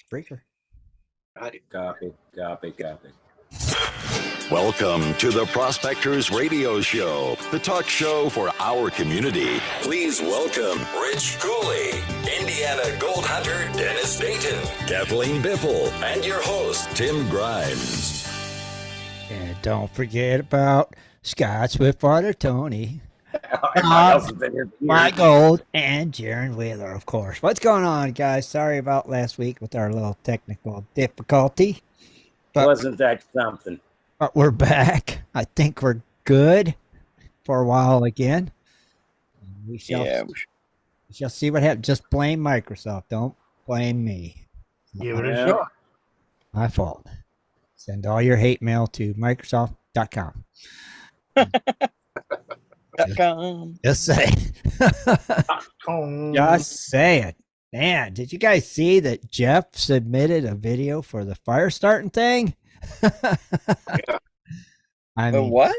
Breaker. Copy. Welcome to the Prospectors Radio Show, the talk show for our community. Please welcome Rich Cooley, Indiana Gold Hunter Dennis Dayton, Kathleen Biffle, and your host, Tim Grimes. And don't forget about Scott Swiftwater Tony, Mike Gold, and Jaron Wheeler, of course. What's going on, guys? Sorry about last week with our little technical difficulty. Wasn't that something? But we're back. I think we're good for a while again. We shall see what happens. Just blame Microsoft. Don't blame me. Give it a shot. My fault. Send all your hate mail to Microsoft.com. Just say it. Just say it. Man, did you guys see that Jeff submitted a video for the fire starting thing? I mean, what?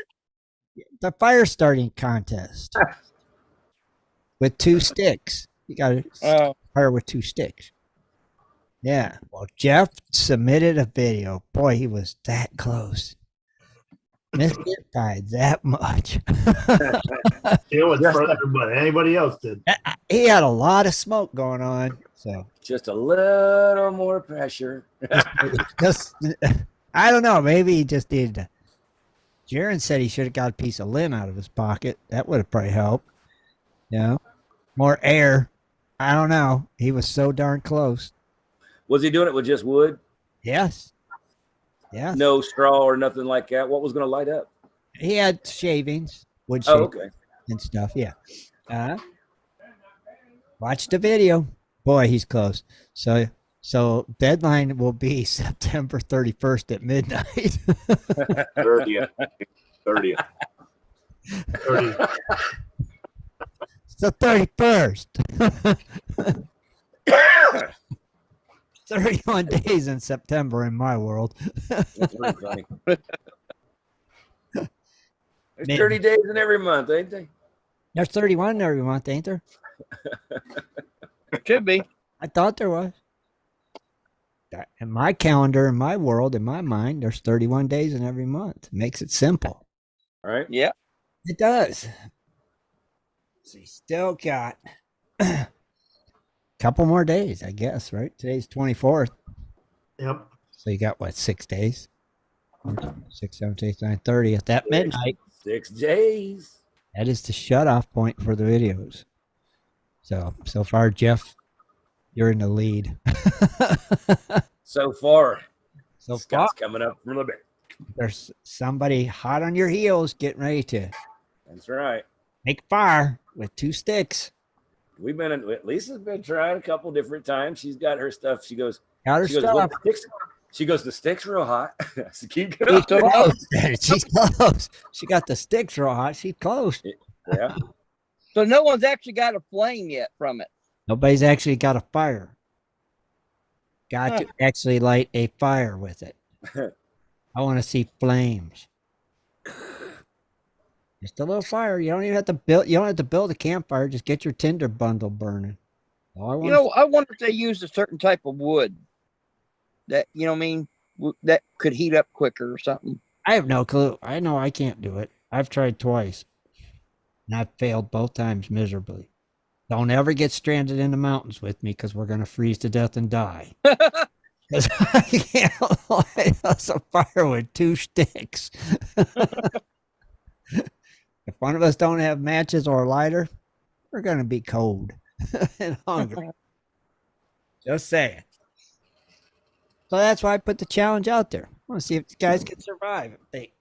The fire starting contest with 2 sticks. You got to fire with 2 sticks. Yeah. Well, Jeff submitted a video. Boy, he was that close. Missed it by that much. It was further than anybody else did. He had a lot of smoke going on. So just a little more pressure. just I don't know. Maybe he just needed to. Jaron said he should have got a piece of lint out of his pocket. That would have probably helped. You know, more air. I don't know. He was so darn close. Was he doing it with just wood? Yes. Yeah. No straw or nothing like that. What was going to light up? He had shavings, wood shavings, and stuff. Yeah. Watch the video. Boy, he's close. So deadline will be September 31st at midnight. 30th. It's the 31st. 31 days in September in my world. That's pretty funny. There's 30 days in every month, ain't they? There's 31 in every month, ain't there? Should be. I thought there was. In my calendar, in my world, in my mind, there's 31 days in every month. It makes it simple. All right. Yeah. It does. So you still got a couple more days, I guess, right? Today's 24th. Yep. So you got, what, 6 days? 6, 7, 8, 9, 30. At that midnight. 6 days. That is the shutoff point for the videos. So far, Jeff, you're in the lead. So far. Scott's coming up a little bit. There's somebody hot on your heels getting ready to. That's right. Make fire with 2 sticks. Lisa's been trying a couple different times. She's got her stuff. She goes, stuff. She goes, the stick's real hot. So keep going. She's close. She's close. She got the sticks real hot. She's close. Yeah. So no one's actually got a flame yet from it. Nobody's actually got a fire. Got to actually light a fire with it. I want to see flames. Just a little fire. You don't even have to build. You don't have to build a campfire. Just get your tinder bundle burning. I wonder if they used a certain type of wood that that could heat up quicker or something. I have no clue. I know I can't do it. I've tried twice, and I've failed both times miserably. Don't ever get stranded in the mountains with me because we're going to freeze to death and die. Because I can't light us a fire with 2 sticks. If one of us don't have matches or a lighter, we're going to be cold and hungry. Just saying. So that's why I put the challenge out there. I want to see if the guys can survive if they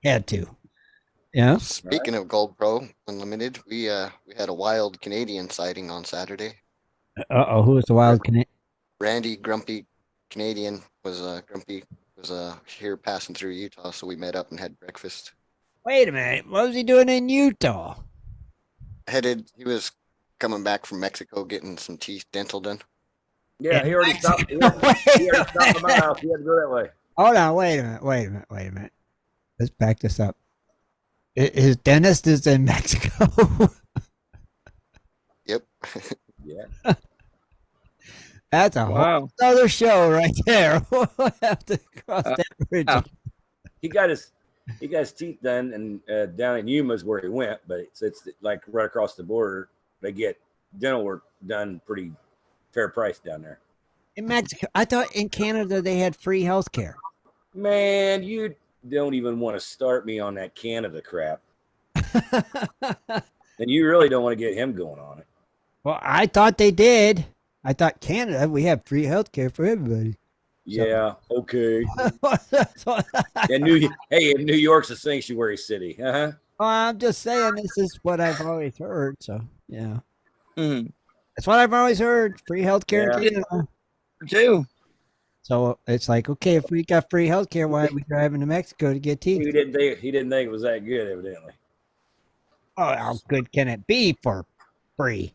had to. Yeah. Speaking of Gold Pro Unlimited, we had a wild Canadian sighting on Saturday. Who was the wild Canadian? Randy Grumpy Canadian was here passing through Utah, so we met up and had breakfast. Wait a minute, what was he doing in Utah? He was coming back from Mexico getting some teeth dental done. Yeah, he already stopped. He already stopped at my house. He had to go that way. Hold on, wait a minute. Let's back this up. His dentist is in Mexico. Yep. Yeah. That's a whole other show right there. We'll have to cross that bridge. He got his teeth done, and down in Yuma's where he went, but it's like right across the border. They get dental work done pretty fair price down there. In Mexico, I thought in Canada they had free health care. Man, you don't even want to start me on that Canada crap. And you really don't want to get him going on it. Well, I thought they did. I thought Canada, we have free health care for everybody. Yeah, okay. And New York's a sanctuary city. Uh-huh. Well, I'm just saying this is what I've always heard. So, yeah. That's what I've always heard. Free health care in Canada. Too. So it's like, okay, if we got free health care, why are we driving to Mexico to get teeth? He didn't think it was that good, evidently. Oh, how good can it be for free?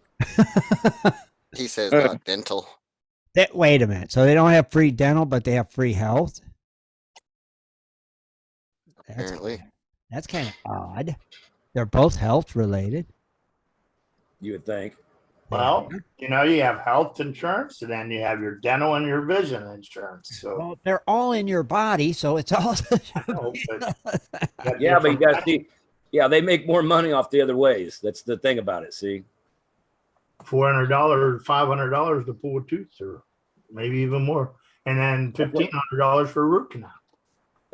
He says not dental. Wait a minute. So they don't have free dental, but they have free health? Apparently. That's kind of odd. They're both health related. You would think. Well, you have health insurance, and then you have your dental and your vision insurance. So Well, they're all in your body, so it's all. Yeah, but you got to see. Yeah, they make more money off the other ways. That's the thing about it. See, $400, $500 to pull a tooth, or maybe even more, and then $1,500 for a root canal.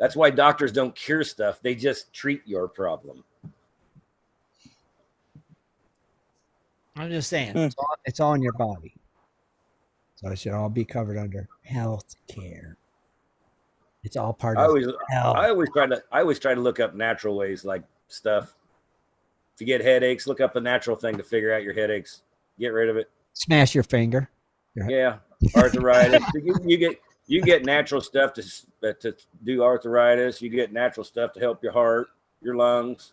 that's why doctors don't cure stuff. They just treat your problem. I'm just saying, it's all in your body. So it should all be covered under health care. It's all part of health. I always try to look up natural ways, like stuff. If you get headaches, look up a natural thing to figure out your headaches. Get rid of it. Smash your finger. Yeah, arthritis. you get natural stuff to do arthritis. You get natural stuff to help your heart, your lungs.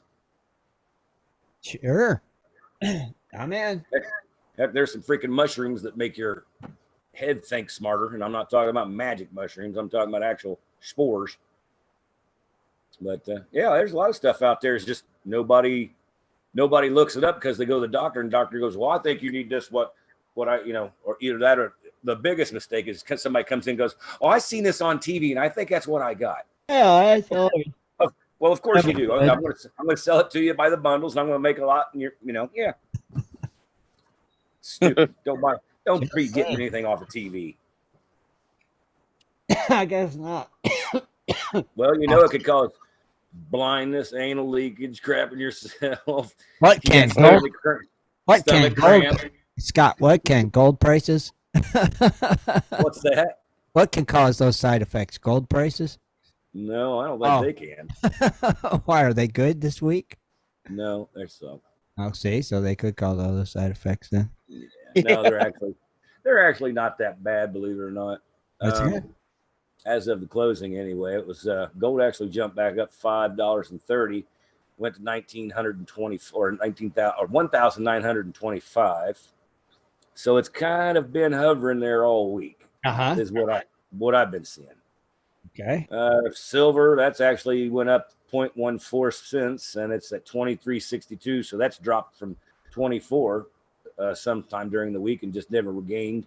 Sure. I'm in. Heck, there's some freaking mushrooms that make your head think smarter, and I'm not talking about magic mushrooms. I'm talking about actual spores. But yeah, there's a lot of stuff out there. It's just nobody looks it up because they go to the doctor, and the doctor goes, "Well, I think you need this. What I or either that or the biggest mistake is because somebody comes in and goes, "Oh, I seen this on TV, and I think that's what I got." Yeah, I thought. Well, of course you do. I'm going to sell it to you by the bundles, and I'm going to make a lot. And yeah. Stupid. Don't be getting anything off of TV. I guess not. Well, it could cause blindness, anal leakage, crapping yourself. What can gold prices? What's that? What can cause those side effects? Gold prices? No, I don't think they can. Why are they good this week? No, they're so. I'll see. So they could cause other side effects then. Yeah, no, they're actually not that bad, believe it or not. That's good. As of the closing, anyway, it was gold actually jumped back up $5.30, went to 1,920 or 19,000 or 1,925. So it's kind of been hovering there all week. Is what I've been seeing. Okay. Silver, that's actually went up 0.14 cents, and it's at 23.62. So that's dropped from 24 sometime during the week and just never regained.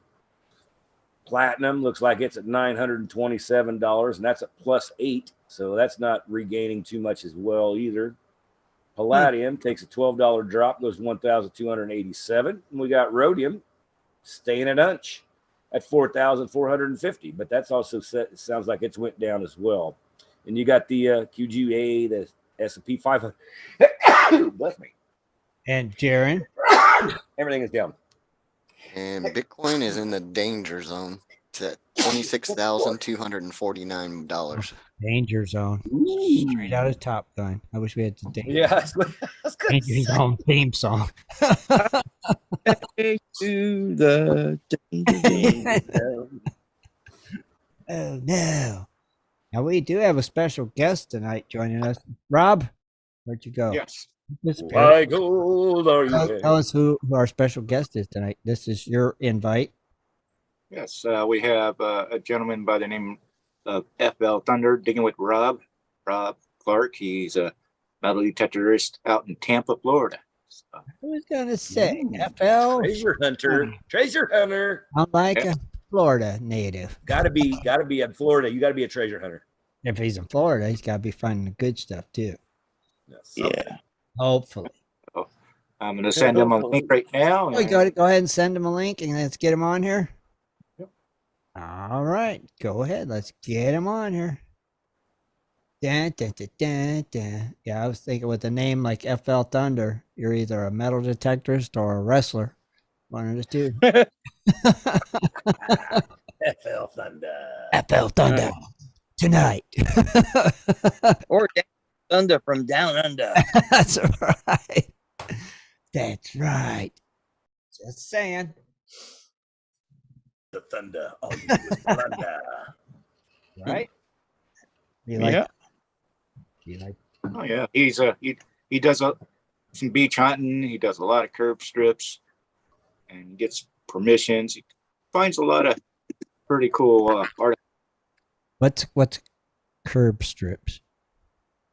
Platinum looks like it's at $927, and that's at +8. So that's not regaining too much as well either. Palladium takes a $12 drop, goes to 1,287. And we got rhodium staying at hunch at 4,450, but that's also it sounds like it's went down as well. And you got the QGA, the S&P 500. Bless me. And Jaron, everything is down. And Bitcoin is in the danger zone. It's at $26,249. Danger zone. Straight out of Top Gun. I wish we had the Danger Zone theme song. To the danger zone. Oh no. Now we do have a special guest tonight joining us. Rob, where'd you go? Yes. Why gold are you? Tell us who our special guest is tonight. This is your invite. Yes, we have a gentleman by the name of FL Thunder, digging with Rob Clark. He's a metal detectorist out in Tampa, Florida. So. I was gonna say FL Treasure hunter. I like Florida native. Gotta be in Florida. You gotta be a treasure hunter. If he's in Florida, he's got to be finding the good stuff too. Yeah. Hopefully. I'm going to send him a link right now. Oh, go ahead and send him a link and let's get him on here. Yep. All right. Go ahead. Let's get him on here. Dun, dun, dun, dun, dun. Yeah, I was thinking with a name like FL Thunder, you're either a metal detectorist or a wrestler. One of the two. FL Thunder. FL Thunder. Tonight. Or Thunder from down under. That's right. That's right. Just saying. The Thunder. Oh, you do is thunder. Right? You like? Yeah. You like? Oh yeah, he does some beach hunting. He does a lot of curb strips, and gets permissions. He finds a lot of pretty cool art. What's curb strips?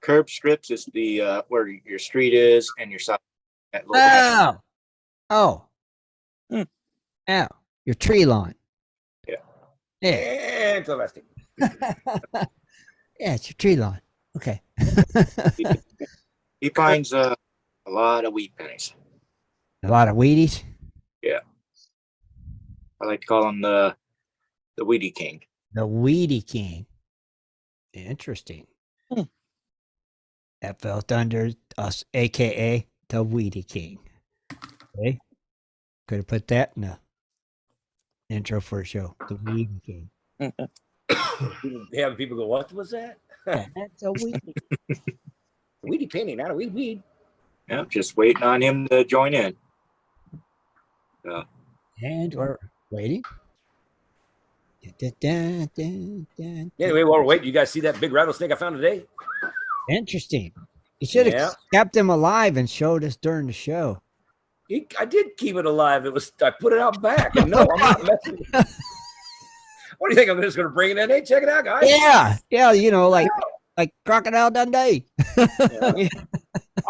Curb strips is the where your street is and your side. Oh, your tree lawn. Yeah. Interesting. Yeah, it's your tree lawn. Okay. He finds a lot of wheat pennies. A lot of Wheaties. Yeah, I like to call him the Weedy King. The Weedy King. Interesting. That felt under us, aka the Weedy King. Okay. Could have put that in the intro for a show. The Weedy King. Having people go, what was that? Yeah, that's a Weedy. Weedy penny, not a weed. Yeah, just waiting on him to join in. And we're waiting. Anyway, while we're waiting, you guys see that big rattlesnake I found today? Interesting. You should have kept him alive and showed us during the show. I did keep it alive. I put it out back. And no, I'm not messing. What do you think? I'm just going to bring it in? Hey, check it out, guys. Yeah. You know, like Crocodile Dundee.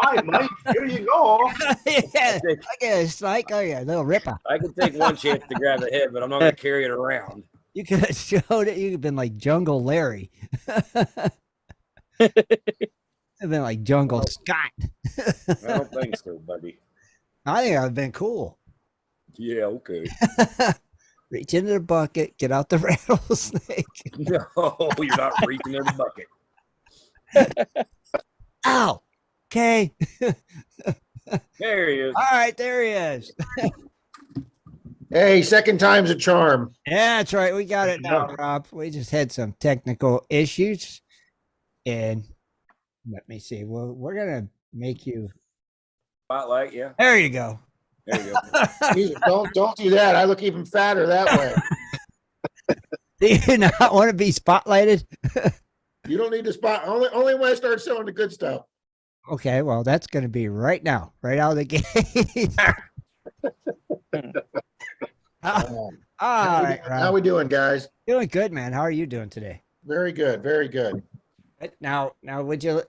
Hi, Mike. Here you go. Yeah, I guess like a little ripper. I can take one chance to grab the head, but I'm not going to carry it around. You could have showed it. You could have been like Jungle Larry. Have been like Jungle Scott. I don't think so, buddy. I think that would have been cool. Yeah, okay. Reach into the bucket, get out the rattlesnake. No, you're not reaching in the bucket. Ow. Okay. There he is. All right, there he is. Hey, second time's a charm. Yeah, that's right. We got it now, Rob. We just had some technical issues. And let me see. Well, we're going to make you. Spotlight, yeah. There you go. There you go. Jesus, don't do that. I look even fatter that way. Do you not want to be spotlighted? You don't need to spot. Only when I start showing the good stuff. Okay, well, that's going to be right now, right out of the gate. All right, Rob. How we doing, guys? Doing good, man. How are you doing today? Very good. Very good. Now, would you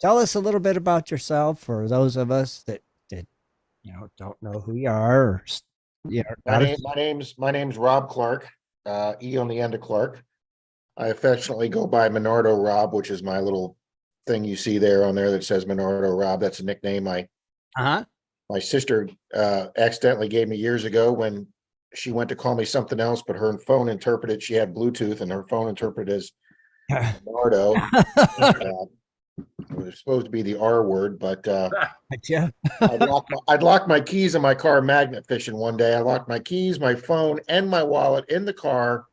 tell us a little bit about yourself for those of us that don't know who you are? Or, My name's Rob Clark. E on the end of Clark. I affectionately go by Menardo Rob, which is my little thing you see there on there that says Menardo Rob. That's a nickname my sister accidentally gave me years ago when she went to call me something else, but her phone interpreted. She had Bluetooth, and her phone interpreted as Menardo. It was supposed to be the R word, but I'd locked my keys in my car magnet fishing one day. I locked my keys, my phone, and my wallet in the car.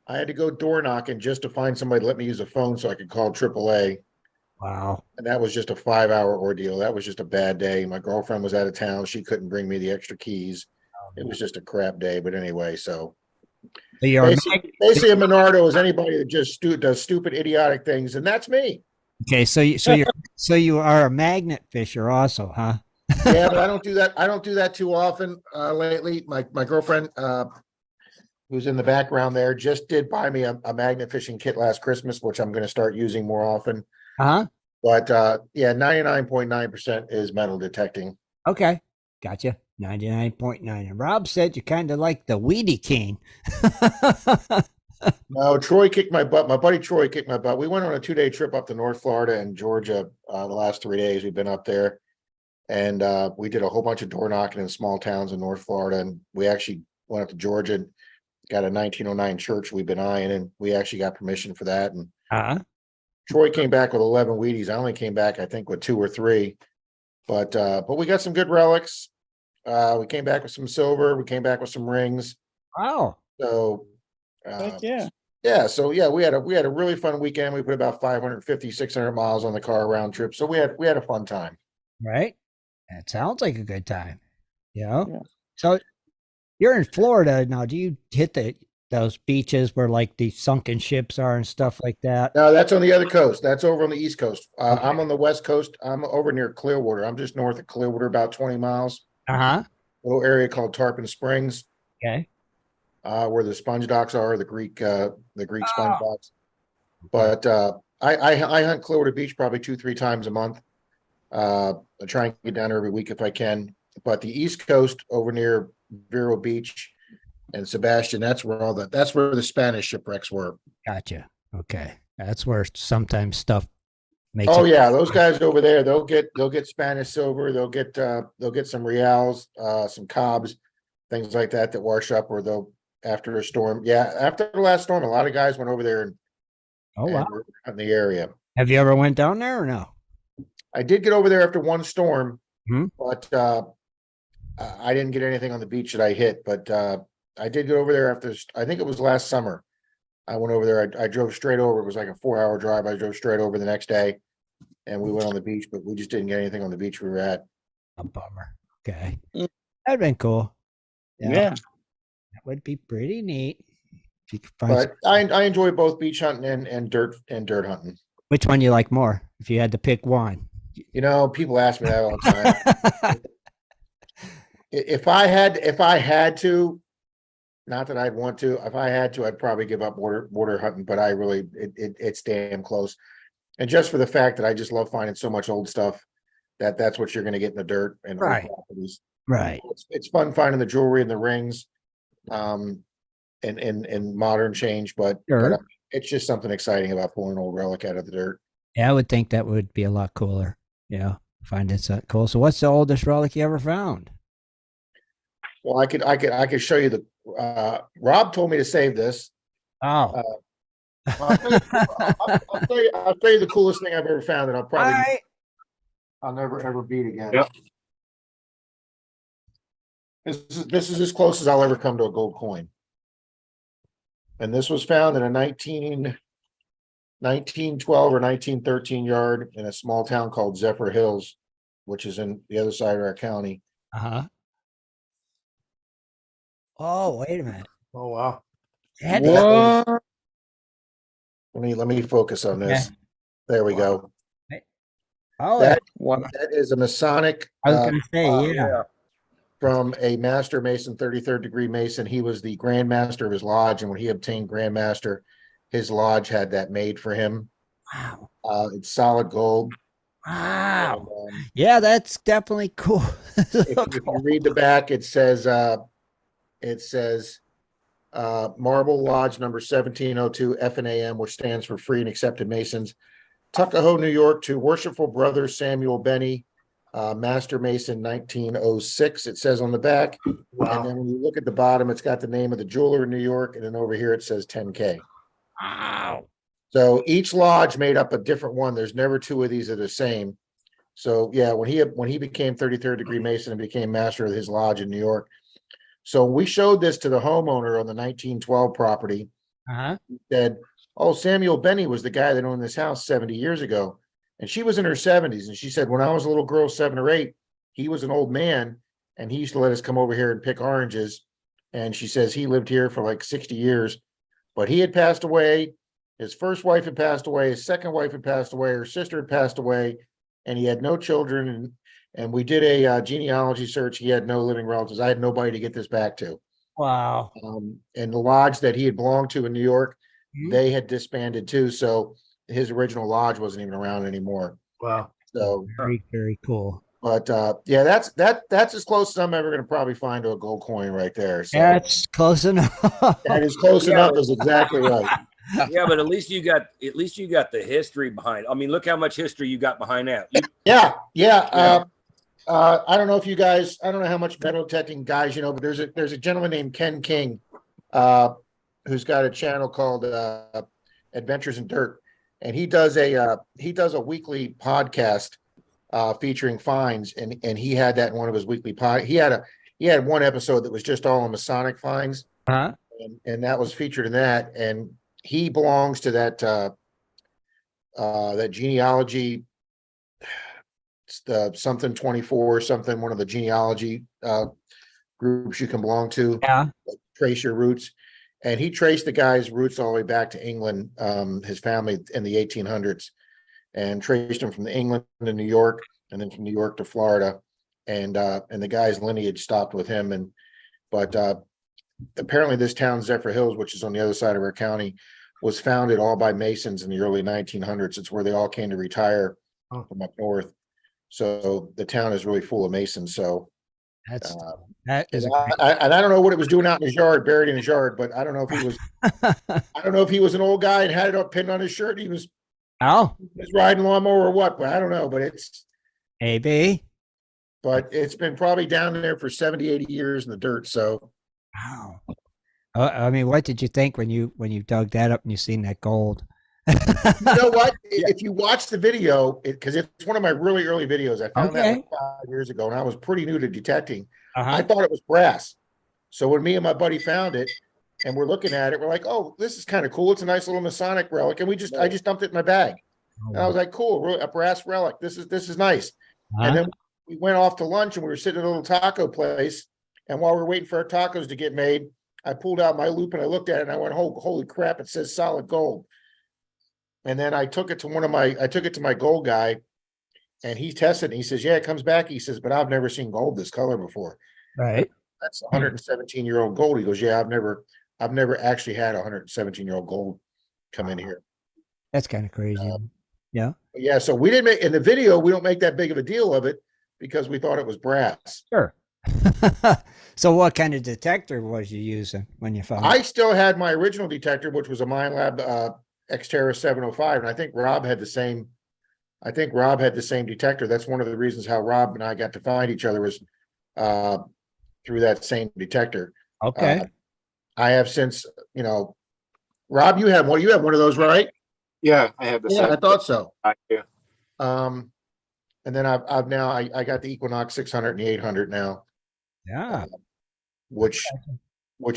I had to go door knocking just to find somebody to let me use a phone so I could call AAA. Wow. And that was just a 5-hour ordeal. That was just a bad day. My girlfriend was out of town. She couldn't bring me the extra keys. It was just a crap day. But anyway, so basically a Menardo is anybody that just does stupid, idiotic things, and that's me. Okay, so you are a magnet fisher also, huh? Yeah, but I don't do that. I don't do that too often lately. My girlfriend, who's in the background there, just did buy me a magnet fishing kit last Christmas, which I'm going to start using more often. But 99.9% is metal detecting. Okay, gotcha. 99.9. And Rob said you kind of like the Weedy King. No, Troy kicked my butt. My buddy Troy kicked my butt. We went on a 2-day trip up to North Florida and Georgia the last 3 days. We've been up there. And we did a whole bunch of door knocking in small towns in North Florida. And we actually went up to Georgia and got a 1909 church we've been eyeing. And we actually got permission for that. And Troy came back with 11 Wheaties. I only came back, I think, with 2 or 3. But we got some good relics. We came back with some silver. We came back with some rings. Wow. So yeah. So yeah, we had a really fun weekend. We put about 550, 600 miles on the car round trip. So we had a fun time. Right. That sounds like a good time. Yeah. So you're in Florida now. Do you hit those beaches where like the sunken ships are and stuff like that? No, that's on the other coast. That's over on the East Coast. I'm on the West Coast. I'm over near Clearwater. I'm just north of Clearwater, about 20 miles. Little area called Tarpon Springs. Okay. Where the sponge docks are, the Greek sponge docks. But I hunt Clearwater Beach probably 2-3 times a month. I try and get down there every week if I can. But the East Coast over near Vero Beach and Sebastian, that's where the Spanish shipwrecks were. Gotcha. Okay. That's where sometimes stuff makes yeah, those guys over there, they'll get Spanish silver, they'll get some reals, some cobs, things like that wash up, or they'll after a storm. Yeah, after the last storm, a lot of guys went over there and were in the area. Have you ever went down there or no? I did get over there after one storm, but I didn't get anything on the beach that I hit. But I did get over there after, I think it was last summer. I went over there. I drove straight over. It was like a 4-hour drive. I drove straight over the next day, and we went on the beach, but we just didn't get anything on the beach we were at. A bummer. Okay. That'd been cool. Yeah. That would be pretty neat. If you could find I enjoy both beach hunting and dirt hunting. Which one you like more? If you had to pick one. You know, people ask me that all the time. If I had to, not that I'd want to, if I had to, I'd probably give up water hunting, but it's damn close. And just for the fact that I just love finding so much old stuff that's what you're going to get in the dirt and right. Properties. Right. It's fun finding the jewelry and the rings, and modern change, but it's just something exciting about pulling an old relic out of the dirt. Yeah, I would think that would be a lot cooler. Yeah, find it so cool. So, what's the oldest relic you ever found? Well, I could show you the. Rob told me to save this. Oh. I'll tell you the coolest thing I've ever found, and I'll never ever beat again. Yep. This is as close as I'll ever come to a gold coin. And this was found in a 1912 or 1913 yard in a small town called Zephyr Hills, which is in the other side of our county. Oh, wait a minute. Oh, wow. What? Let me focus on this. Okay. There we go. Oh, that is a Masonic. I was going to say, yeah. From a master mason, 33rd degree mason. He was the grand master of his lodge, and when he obtained grand master, his lodge had that made for him. Wow. It's solid gold. Wow. And, yeah, that's definitely cool. If you read the back, it says Marble Lodge number 1702 FNAM, which stands for Free and Accepted Masons, Tuckahoe, New York, to Worshipful Brother Samuel Benny, Master Mason 1906. It says on the back. Wow. And then when you look at the bottom, it's got the name of the jeweler in New York, and then over here it says 10K. Wow. So each lodge made up a different one. There's never two of these that are the same. So yeah, when he became 33rd degree Mason and became master of his lodge in New York. So we showed this to the homeowner on the 1912 property. He said, "Oh, Samuel Benny was the guy that owned this house 70 years ago." And she was in her 70s. And she said, when I was a little girl, 7 or 8, he was an old man and he used to let us come over here and pick oranges. And she says he lived here for like 60 years, but he had passed away. His first wife had passed away. His second wife had passed away. Her sister had passed away, and he had no children. And we did a genealogy search. He had no living relatives. I had nobody to get this back to. Wow. And the lodge that he had belonged to in New York, they had disbanded too. So his original lodge wasn't even around anymore. Wow. So very, very cool. But yeah, that's as close as I'm ever going to probably find to a gold coin right there. So That's close enough. that is close Yeah. enough. Is exactly right. Yeah, but at least you got the history behind. I mean, look how much history you got behind that. Yeah. Yeah. I don't know if you guys, I don't know how much metal detecting guys you know, but there's a gentleman named Ken King, who's got a channel called Adventures in Dirt, and he does a weekly podcast featuring finds, and he had that in one of his weekly he had one episode that was just all on Masonic finds, Huh? and that was featured in that, and he belongs to that genealogy. It's the something 24 something, one of the genealogy groups you can belong to. Yeah. Trace your roots. And he traced the guy's roots all the way back to England, his family in the 1800s, and traced him from England to New York, and then from New York to Florida. And the guy's lineage stopped with him. But apparently this town, Zephyr Hills, which is on the other side of our county, was founded all by Masons in the early 1900s. It's where they all came to retire from up north. So the town is really full of Masons. So that is. I don't know what it was doing out in his yard, buried in his yard, but I don't know if he was. I don't know if he was an old guy and had it up pinned on his shirt. He was riding lawnmower or what, but I don't know. But it's maybe. But it's been probably down there for 70, 80 years in the dirt. So wow. I mean, what did you think when you dug that up and you seen that gold? You know what? If you watch the video, because it's one of my really early videos, I found that like 5 years ago, and I was pretty new to detecting. I thought it was brass. So when me and my buddy found it, and we're looking at it, we're like, "Oh, this is kind of cool. It's a nice little Masonic relic." And I just dumped it in my bag, and I was like, "Cool, really, a brass relic. This is nice." And then we went off to lunch, and we were sitting at a little taco place, and while we were waiting for our tacos to get made, I pulled out my loop and I looked at it, and I went, "Holy crap! It says solid gold." And then I took it to my gold guy, and he tested it. And he says, "Yeah, it comes back." He says, "But I've never seen gold this color before." Right. That's 117-year-old gold. He goes, "Yeah, I've never actually had 117-year-old gold come in here." That's kind of crazy. Yeah. Yeah. So we didn't make in the video. We don't make that big of a deal of it because we thought it was brass. Sure. So what kind of detector was you using when you found it? I still had my original detector, which was a Mine Lab Xterra 705, and I think Rob had the same detector. That's one of the reasons how Rob and I got to find each other was through that same detector. Okay. I have since, Rob, you have one of those, right? Yeah, I have the Yeah, I thought so. I do. And then I've now I got the Equinox 600 and the 800 now. Yeah. Which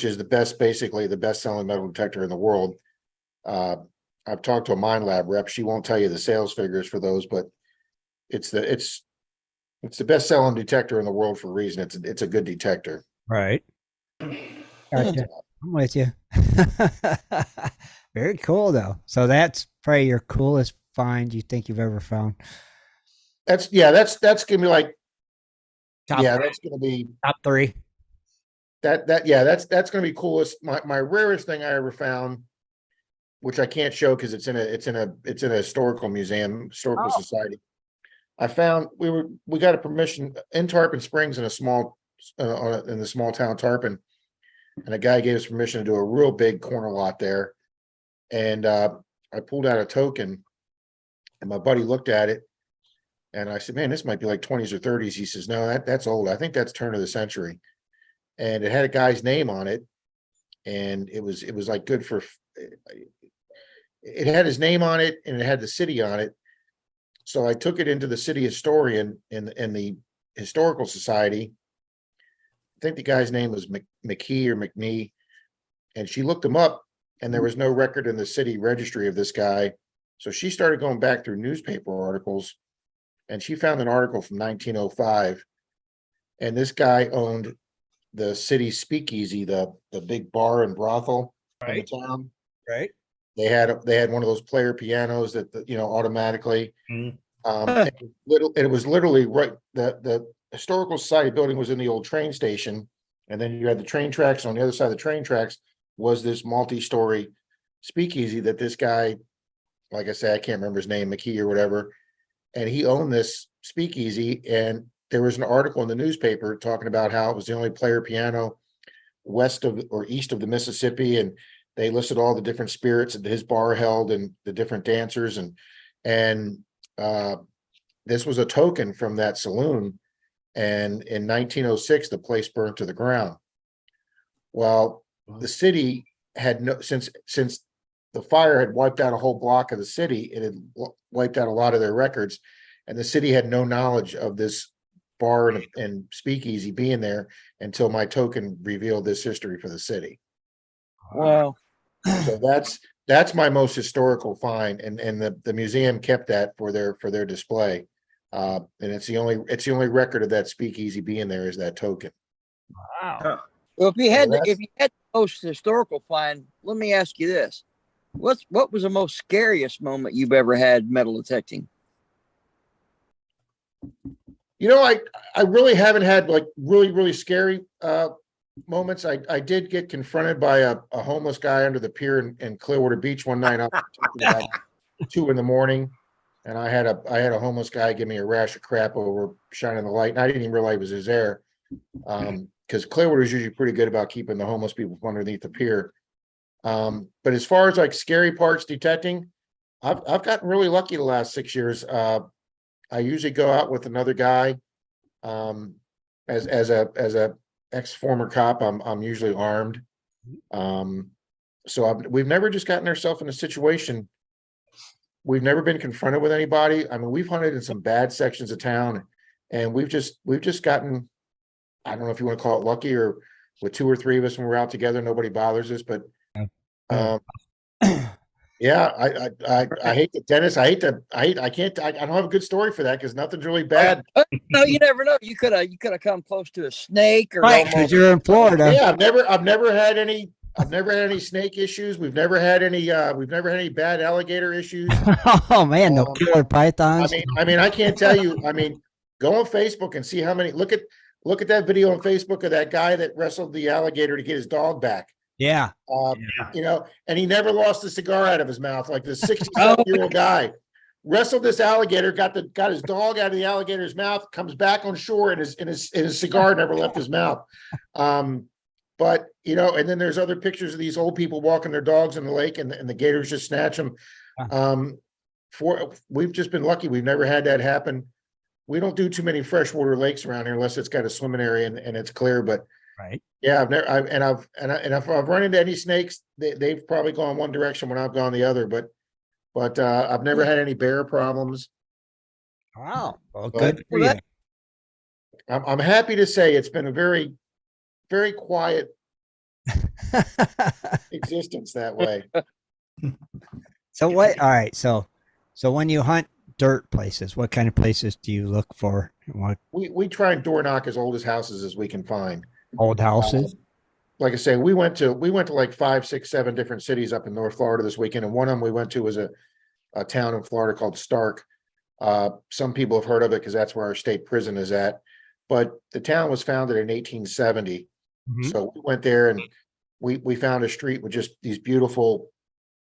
is basically the best selling metal detector in the world. I've talked to a Mine Lab rep. She won't tell you the sales figures for those, but it's the best selling detector in the world for a reason. It's a good detector. Right. Gotcha. I'm with you. Very cool though. So that's probably your coolest find you think you've ever found. That's gonna be like Top that's gonna be top 3. That's gonna be coolest. My rarest thing I ever found, which I can't show because it's in a historical museum, historical society. I found we got a permission in Tarpon Springs in a small in the small town Tarpon, and a guy gave us permission to do a real big corner lot there. And I pulled out a token, and my buddy looked at it, and I said, "Man, this might be like 20s or 30s." He says, "No, that's old. I think that's turn of the century." And it had a guy's name on it, and it was like good for. It had his name on it, and it had the city on it. So I took it into the city historian in the historical society. I think the guy's name was McKee or McNee, and she looked him up, and there was no record in the city registry of this guy. So she started going back through newspaper articles, and she found an article from 1905, and this guy owned the city speakeasy, the big bar and brothel in the town. Right. They had one of those player pianos that automatically. Mhm. It was literally right. The historical society building was in the old train station, and then you had the train tracks. On the other side of the train tracks was this multi-story speakeasy that this guy, like I said, I can't remember his name, McKee or whatever, and he owned this speakeasy, and there was an article in the newspaper talking about how it was the only player piano west of or east of the Mississippi, and they listed all the different spirits that his bar held and the different dancers, and this was a token from that saloon. And in 1906, the place burned to the ground. Well, the city had no since the fire had wiped out a whole block of the city. It had wiped out a lot of their records, and the city had no knowledge of this bar and speakeasy being there until my token revealed this history for the city. Wow. So that's my most historical find, and the museum kept that for their display. And it's the only record of that speakeasy being there is that token. Wow. Well, if you had Well, the most historical find, let me ask you this: what was the most scariest moment you've ever had metal detecting? You know, I really haven't had like really scary moments. I did get confronted by a homeless guy under the pier in Clearwater Beach one night. I was about 2 a.m, and I had a homeless guy give me a rash of crap over shining the light, and I didn't even realize it was his air. Because Clearwater is usually pretty good about keeping the homeless people from underneath the pier. But as far as like scary parts detecting, I've gotten really lucky the last 6 years. I usually go out with another guy. As a ex former cop, I'm usually armed. So we've never just gotten ourselves in a situation. We've never been confronted with anybody. I mean, we've hunted in some bad sections of town, and we've just gotten, I don't know if you want to call it lucky, or with 2 or 3 of us when we're out together, nobody bothers us. But yeah, I hate to, Dennis. I don't have a good story for that because nothing's really bad. No, you never know. You could have come close to a snake, or Right, because almost. you're in Florida. Yeah, I've never had any snake issues. We've never had any bad alligator issues. Oh man, no killer pythons. I mean, I can't tell you. I mean, go on Facebook and see how many. Look at that video on Facebook of that guy that wrestled the alligator to get his dog back. Yeah. You know, and he never lost a cigar out of his mouth. Like this 67-year-old guy wrestled this alligator, got his dog out of the alligator's mouth, comes back on shore, and his cigar never left his mouth. But you know, and then there's other pictures of these old people walking their dogs in the lake, and the gators just snatch them. We've just been lucky. We've never had that happen. We don't do too many freshwater lakes around here unless it's got a swimming area and it's clear. But right. Yeah, if I've run into any snakes, they've probably gone one direction when I've gone the other. But I've never had any bear problems. Wow. Well, good for you. I'm happy to say it's been a very, very quiet existence that way. So what? All right. So when you hunt dirt places, what kind of places do you look for? What We try and door knock as old as houses as we can find. old houses? Like I say, we went to like 5, 6, 7 different cities up in North Florida this weekend, and one of them we went to was a town in Florida called Stark. Some people have heard of it because that's where our state prison is at. But the town was founded in 1870. Mhm. So we went there and we found a street with just these beautiful,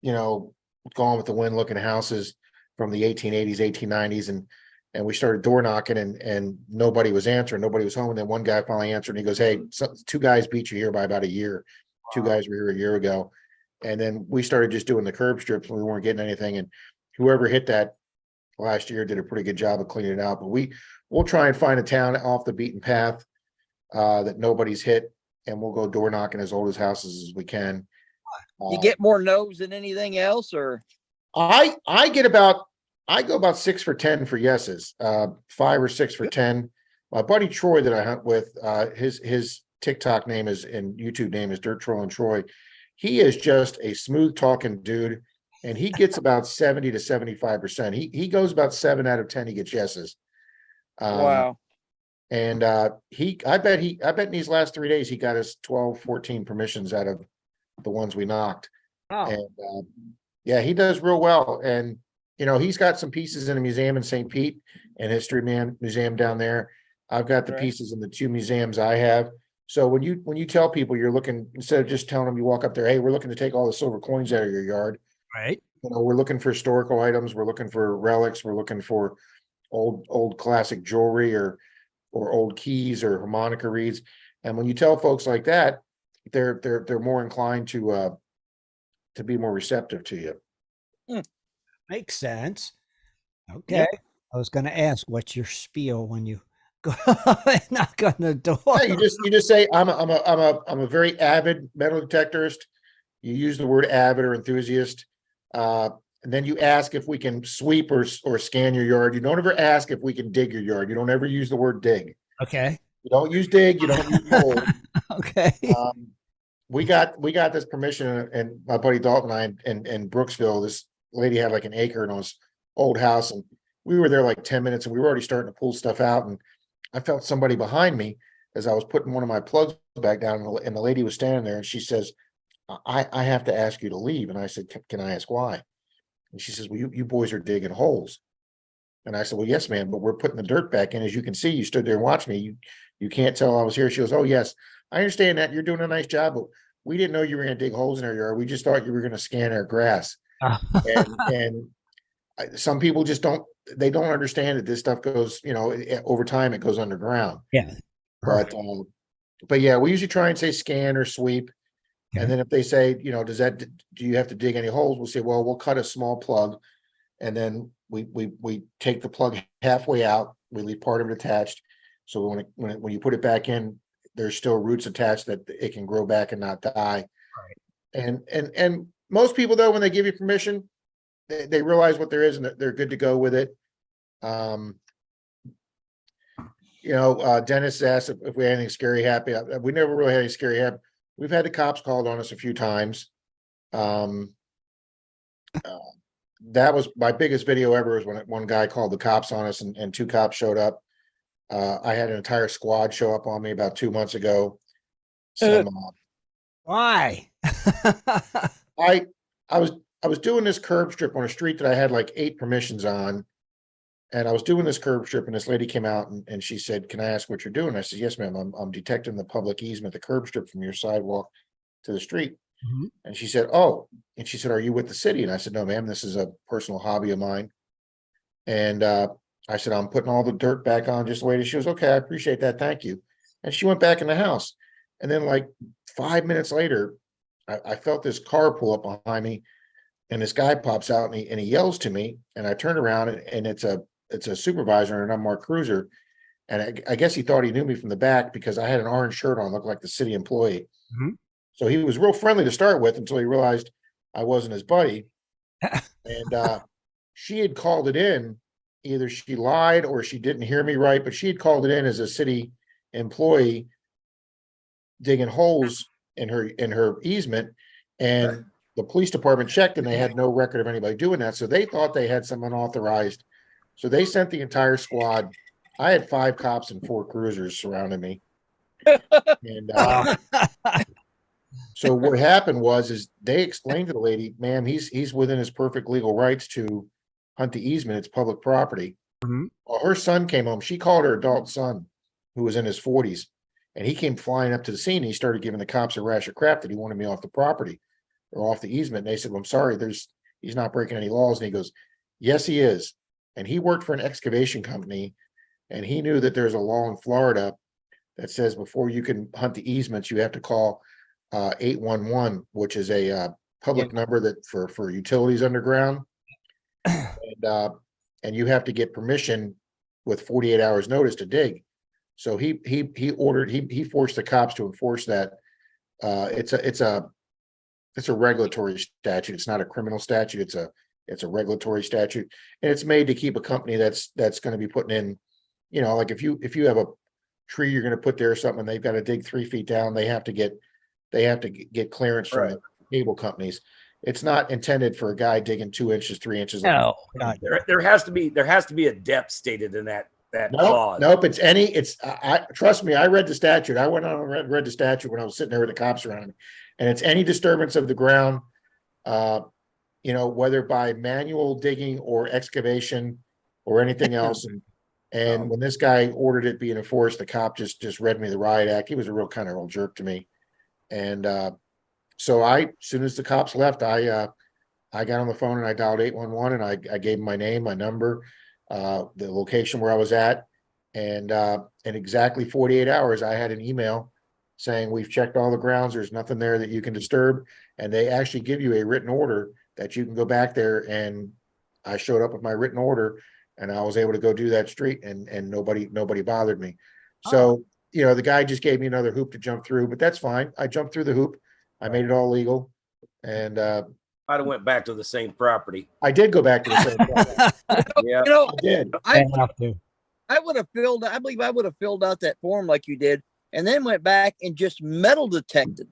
you know, Gone with the Wind looking houses from the 1880s, 1890s, and we started door knocking, and nobody was answering. Nobody was home. And then one guy finally answered, and he goes, "Hey, 2 guys beat you here by about a year. 2 guys were here a year ago." And then we started just doing the curb strips when we weren't getting anything. And whoever hit that last year did a pretty good job of cleaning it out. But we'll try and find a town off the beaten path that nobody's hit, and we'll go door knocking as old as houses as we can. You get more no's than anything else, or I go about 6 for 10 for yeses, 5 or 6 for 10. My buddy Troy that I hunt with, his TikTok name is and YouTube name is Dirt Troll and Troy. He is just a smooth talking dude, and he gets about 70 to 75%. He goes about 7 out of 10. He gets yeses. wow. And I bet in these last 3 days he got his 12, 14 permissions out of the ones we knocked. Oh. And yeah, he does real well. And you know, he's got some pieces in a museum in St. Pete and History Museum down there. I've got the pieces in the 2 museums I have. So when you tell people you're looking, instead of just telling them you walk up there, hey, we're looking to take all the silver coins out of your yard. Right. You know, we're looking for historical items. We're looking for relics. We're looking for old classic jewelry, or or old keys or harmonica reeds. And when you tell folks like that, they're more inclined to be more receptive to you. Makes sense. Okay. Yep. I was going to ask, what's your spiel when you go knock on the door? Yeah, you just say I'm a very avid metal detectorist. You use the word avid or enthusiast, and then you ask if we can sweep or scan your yard. You don't ever ask if we can dig your yard. You don't ever use the word dig. Okay. You don't use dig. You don't use hole. Okay. We got this permission, and my buddy Dalton and I in Brooksville, this lady had like an acre in this old house, and we were there like 10 minutes, and we were already starting to pull stuff out, and I felt somebody behind me as I was putting one of my plugs back down, and the lady was standing there, and she says, I have to ask you to leave. And I said, can I ask why? And she says, well, you boys are digging holes. And I said, well, yes, ma'am, but we're putting the dirt back in. As you can see, you stood there and watched me. You can't tell I was here. She goes, oh, yes, I understand that. You're doing a nice job, but we didn't know you were going to dig holes in our yard. We just thought you were going to scan our grass. And some people just don't understand that this stuff goes, over time, it goes underground. Yeah. But yeah, we usually try and say scan or sweep. And then if they say, do you have to dig any holes? We'll say, well, we'll cut a small plug, and then we take the plug halfway out. We leave part of it attached. So when you put it back in, there's still roots attached that it can grow back and not die. Right. And most people, though, when they give you permission, they realize what there is and they're good to go with it. Dennis asked if we had anything scary happen. We never really had any scary happen. We've had the cops called on us a few times. That was my biggest video ever, was when one guy called the cops on us and two cops showed up. I had an entire squad show up on me about 2 months ago. Why? I was doing this curb strip on a street that I had like 8 permissions on. And I was doing this curb strip, and this lady came out and she said, can I ask what you're doing? I said, yes, ma'am. I'm detecting the public easement, the curb strip from your sidewalk to the street. Mm-hmm. And she said, oh, and she said, are you with the city? And I said, no, ma'am, this is a personal hobby of mine. And I said, I'm putting all the dirt back on just the way it is. She goes, okay, I appreciate that. Thank you. And she went back in the house. And then like 5 minutes later, I felt this car pull up behind me, and this guy pops out and he yells to me. And I turn around and it's a supervisor in an unmarked cruiser. And I guess he thought he knew me from the back because I had an orange shirt on, looked like the city employee. Mm-hmm. So he was real friendly to start with until he realized I wasn't his buddy. And she had called it in. Either she lied or she didn't hear me right, but she had called it in as a city employee digging holes in her easement. And the police department checked and they had no record of anybody doing that. So they thought they had some unauthorized. So they sent the entire squad. I had 5 cops and 4 cruisers surrounding me. And so what happened is they explained to the lady, ma'am, he's within his perfect legal rights to hunt the easement. It's public property. Mm-hmm. Well, her son came home. She called her adult son, who was in his 40s, and he came flying up to the scene. And he started giving the cops a rash of crap that he wanted me off the property or off the easement. And they said, well, I'm sorry, he's not breaking any laws. And he goes, yes, he is. And he worked for an excavation company, and he knew that there's a law in Florida that says before you can hunt the easements, you have to call 811, which is a public number that for utilities underground. And you have to get permission with 48 hours notice to dig. So he forced the cops to enforce that. It's a regulatory statute. It's not a criminal statute. It's a regulatory statute, and it's made to keep a company that's going to be putting in, like if you have a tree you're going to put there or something, they've got to dig 3 feet down. They have to get clearance from the cable companies. It's not intended for a guy digging 2 inches, 3 inches. No, there has to be a depth stated in that clause. Nope. Trust me. I read the statute. I went on and read the statute when I was sitting there with the cops around me, and it's any disturbance of the ground, whether by manual digging or excavation or anything else. And when this guy ordered it being enforced, the cop just read me the riot act. He was a real kind of old jerk to me. And so as soon as the cops left, I got on the phone and I dialed 811, and I gave him my name, my number, the location where I was at. And in exactly 48 hours, I had an email saying, we've checked all the grounds. There's nothing there that you can disturb. And they actually give you a written order that you can go back there. And I showed up with my written order and I was able to go do that street and nobody bothered me. So, you know, the guy just gave me another hoop to jump through, but that's fine. I jumped through the hoop. I made it all legal. And I'd have went back to the same property. I did go back to the same property. Yeah, You know, I did. I would have filled. I believe I would have filled out that form like you did, and then went back and just metal detected,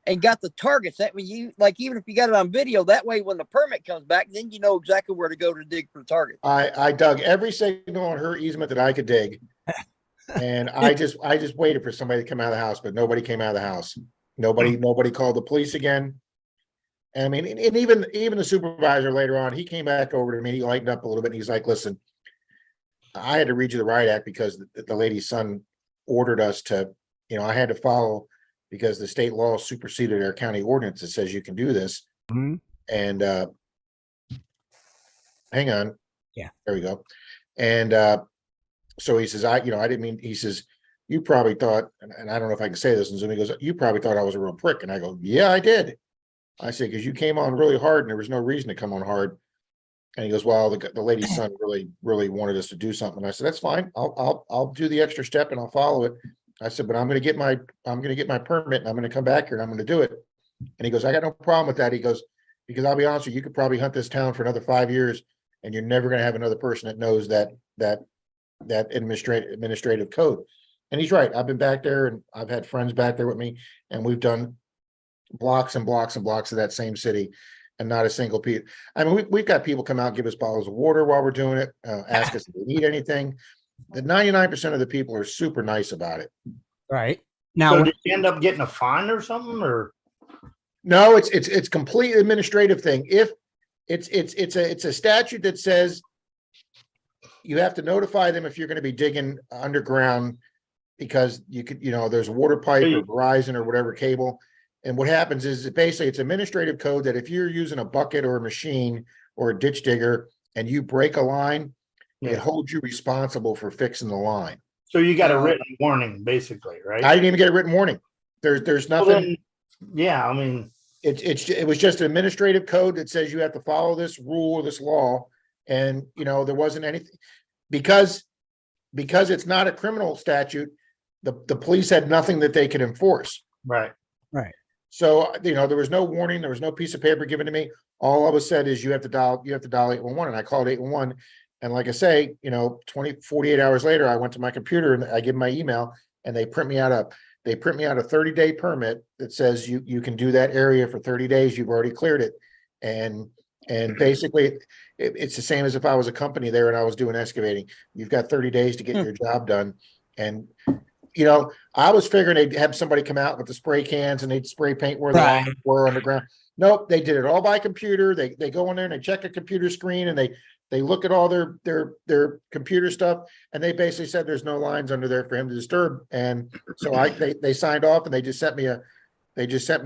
and got the targets. That when you like, even if you got it on video, that way when the permit comes back, then you know exactly where to go to dig for the target. I dug every signal on her easement that I could dig. And I just waited for somebody to come out of the house, but nobody came out of the house. Nobody called the police again. And I mean, and even the supervisor later on, he came back over to me, he lightened up a little bit, and he's like, listen, I had to read you the riot act because the lady's son ordered us to, you know, I had to follow because the state law superseded our county ordinance that says you can do this. Mhm. And hang on. Yeah. There we go. And so he says, I didn't mean, he says, you probably thought, and I don't know if I can say this in Zoom, he goes, you probably thought I was a real prick. And I go, yeah, I did. I said, because you came on really hard and there was no reason to come on hard. And he goes, well, the lady's son really wanted us to do something. And I said, that's fine. I'll do the extra step and I'll follow it. I said, but I'm going to get my permit and I'm going to come back here and I'm going to do it. And he goes, I got no problem with that. He goes, because I'll be honest with you, you could probably hunt this town for another 5 years and you're never going to have another person that knows that administrative code. And he's right. I've been back there and I've had friends back there with me and we've done blocks and blocks and blocks of that same city and not a single piece. I mean, we've got people come out and give us bottles of water while we're doing it, ask us if we need anything. The 99% of the people are super nice about it. Right. Now, So did you end up getting a fine or something, or? No, it's complete administrative thing. If it's a statute that says you have to notify them if you're going to be digging underground because there's a water pipe or Verizon or whatever cable. And what happens is basically it's administrative code that if you're using a bucket or a machine or a ditch digger and you break a line, it holds you responsible for fixing the line. So you got a written warning, basically, right? I didn't even get a written warning. There's nothing. Well, then, yeah, I mean, It was just an administrative code that says you have to follow this rule or this law. And, there wasn't anything because it's not a criminal statute. The police had nothing that they could enforce. right. So, there was no warning. There was no piece of paper given to me. All I was said is you have to dial 811. And I called 811. And like I say, 48 hours later, I went to my computer and I give them my email and they print me out a 30-day permit that says you can do that area for 30 days. You've already cleared it. And basically it's the same as if I was a company there and I was doing excavating. You've got 30 days to get your job done. And, I was figuring they'd have somebody come out with the spray cans and they'd spray paint where the lines were underground. Nope. They did it all by computer. They go in there and they check a computer screen and they look at all their computer stuff and they basically said there's no lines under there for him to disturb. And so they signed off and they just sent me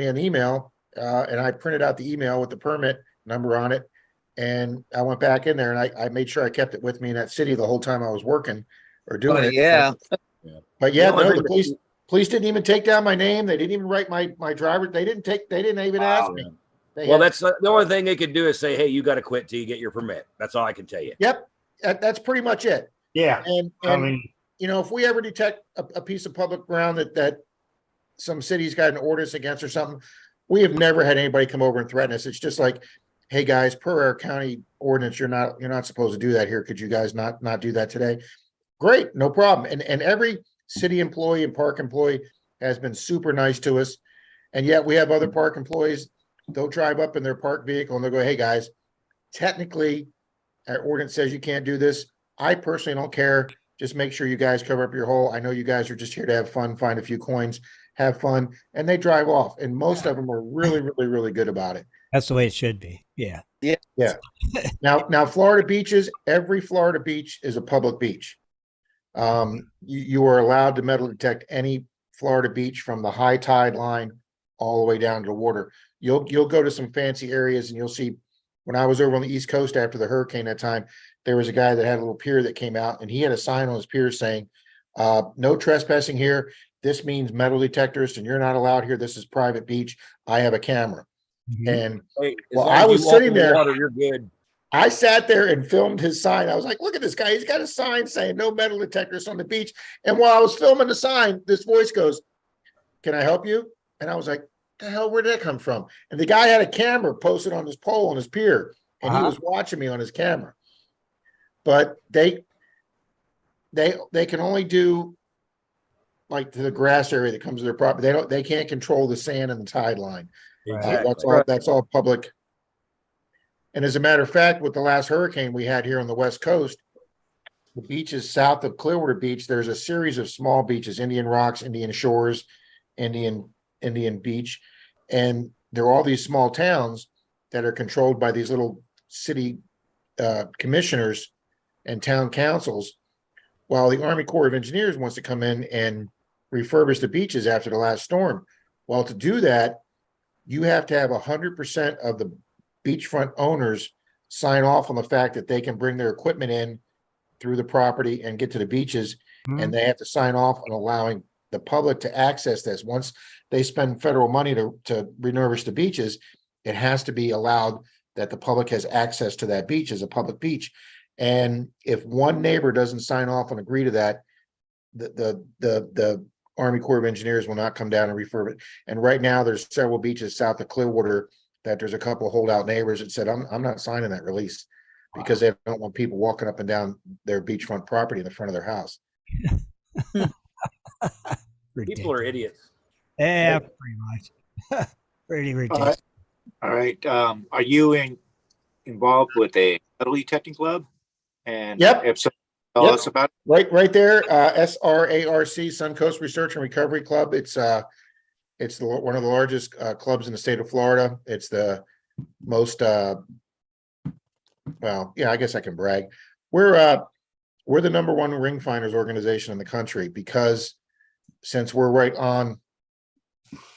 an email and I printed out the email with the permit number on it. And I went back in there and I made sure I kept it with me in that city the whole time I was working or doing it. Yeah. But yeah, no, the police didn't even take down my name. They didn't even write my driver. They didn't even ask me. That's the only thing they could do is say, hey, you got to quit till you get your permit. That's all I can tell you. Yep. That's pretty much it. Yeah. And I mean, if we ever detect a piece of public ground that some city's got an ordinance against or something, we have never had anybody come over and threaten us. It's just like, hey guys, per our county ordinance, you're not supposed to do that here. Could you guys not do that today? Great, no problem. And every city employee and park employee has been super nice to us. And yet we have other park employees, they'll drive up in their park vehicle and they'll go, hey guys, technically our ordinance says you can't do this. I personally don't care. Just make sure you guys cover up your hole. I know you guys are just here to have fun, find a few coins, have fun, and they drive off. And most of them are really, really, really good about it. That's the way it should be. Yeah. Yeah. Now Florida beaches, every Florida beach is a public beach. You are allowed to metal detect any Florida beach from the high tide line all the way down to the water. You'll go to some fancy areas and you'll see when I was over on the East Coast after the hurricane that time, there was a guy that had a little pier that came out, and he had a sign on his pier saying, no trespassing here. This means metal detectors, and you're not allowed here. This is private beach. I have a camera. And Hey, well, I was walk sitting in the there. water, you're good. I sat there and filmed his sign. I was like, look at this guy. He's got a sign saying no metal detectors on the beach. And while I was filming the sign, this voice goes, can I help you? And I was like, the hell, where did that come from? And the guy had a camera posted on his pole on his pier, and he was watching me on his camera. But they can only do like to the grass area that comes to their property. They can't control the sand and the tide line. Exactly. That's all public. And as a matter of fact, with the last hurricane we had here on the West Coast, the beaches south of Clearwater Beach, there's a series of small beaches, Indian Rocks, Indian Shores, Indian Beach. And there are all these small towns that are controlled by these little city commissioners and town councils, while the Army Corps of Engineers wants to come in and refurbish the beaches after the last storm. Well, to do that, you have to have 100% of the beachfront owners sign off on the fact that they can bring their equipment in through the property and get to the beaches, and they have to sign off on allowing the public to access this. Once they spend federal money to refurbish the beaches, it has to be allowed that the public has access to that beach as a public beach. And if one neighbor doesn't sign off and agree to that, the Army Corps of Engineers will not come down and refurb it. And right now, there's several beaches south of Clearwater that there's a couple of holdout neighbors that said, I'm not signing that release because they don't want people walking up and down their beachfront property in the front of their house. People are idiots. Yeah, pretty much. Pretty ridiculous. All right. Are you involved with a metal detecting club? And Yep. if so, tell us about it. Right there, SRARC, Suncoast Research and Recovery Club. It's one of the largest clubs in the state of Florida. It's the most well, yeah, I guess I can brag. We're the number one ring finders organization in the country because since we're right on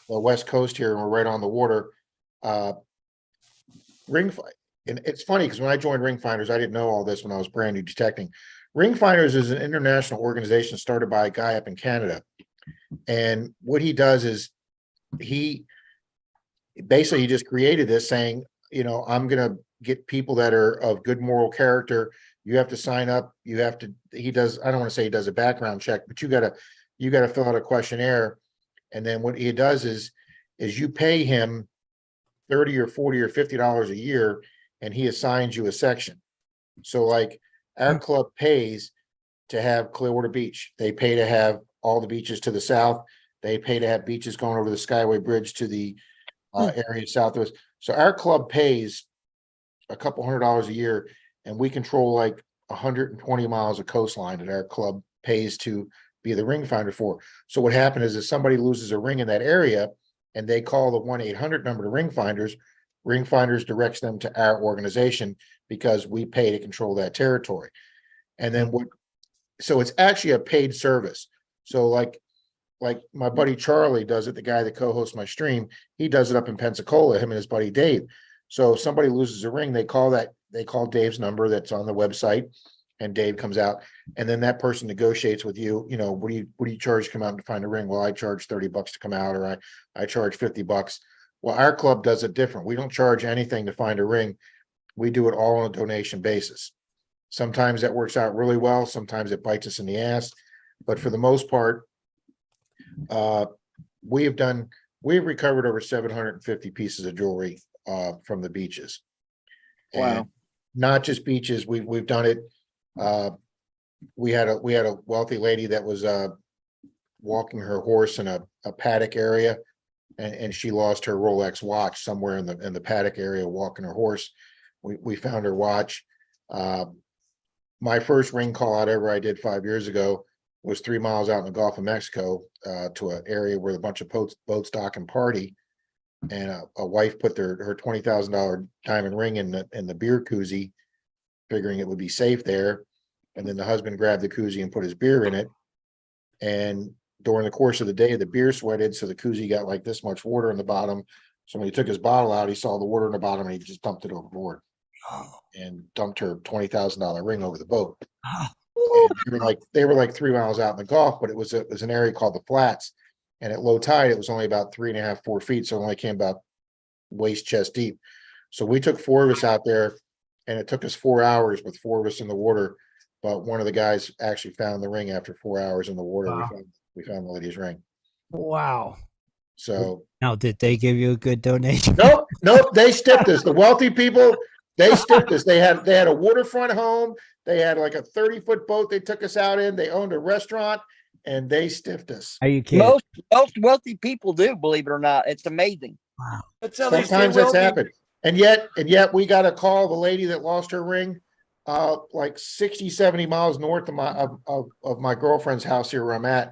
the West Coast here and we're right on the water, and it's funny because when I joined Ring Finders, I didn't know all this when I was brand new detecting. Ring Finders is an international organization started by a guy up in Canada. And what he does is he just created this saying, I'm going to get people that are of good moral character. You have to sign up. I don't want to say he does a background check, but you got to fill out a questionnaire. And then what he does is you pay him $30 or $40 or $50 a year, and he assigns you a section. So like our club pays to have Clearwater Beach. They pay to have all the beaches to the south. They pay to have beaches going over the Skyway Bridge to the area southwest. So our club pays a couple $100 a year, and we control like 120 miles of coastline that our club pays to be the ring finder for. So what happened is if somebody loses a ring in that area and they call the 1-800 number to Ring Finders directs them to our organization because we pay to control that territory. And then so it's actually a paid service. So like my buddy Charlie does it, the guy that co-hosts my stream, he does it up in Pensacola, him and his buddy Dave. So if somebody loses a ring, they call Dave's number that's on the website, and Dave comes out, and then that person negotiates with you. What do you charge to come out and find a ring? Well, I charge $30 to come out, or I charge $50. Well, our club does it different. We don't charge anything to find a ring. We do it all on a donation basis. Sometimes that works out really well. Sometimes it bites us in the ass, but for the most part, we've recovered over 750 pieces of jewelry from the beaches. Wow. And not just beaches. We've done it. We had a wealthy lady that was walking her horse in a paddock area, and she lost her Rolex watch somewhere in the paddock area walking her horse. We found her watch. My first ring call out ever I did 5 years ago was 3 miles out in the Gulf of Mexico to an area where a bunch of boats dock and party. And a wife put her $20,000 diamond ring in the beer koozie, figuring it would be safe there. And then the husband grabbed the koozie and put his beer in it. And during the course of the day, the beer sweated, so the koozie got like this much water in the bottom. So when he took his bottle out, he saw the water in the bottom and he just dumped it overboard. and dumped her $20,000 ring over the boat. Oh. And they were like 3 miles out in the Gulf, but it was an area called the Flats, and at low tide it was only about 3.5, 4 feet, so it only came about waist chest deep. So we took 4 of us out there, and it took us 4 hours with 4 of us in the water. But one of the guys actually found the ring after 4 hours in the water. Wow. We found the lady's ring. Wow. So now, did they give you a good donation? Nope. They stiffed us. The wealthy people, they stiffed us. They had a waterfront home. They had like a 30-foot boat they took us out in. They owned a restaurant, and they stiffed us. Are you kidding? Most wealthy people do, believe it or not. It's amazing. Wow. Sometimes that's happened. And yet we got a call of a lady that lost her ring like 60, 70 miles north of my girlfriend's house here where I'm at.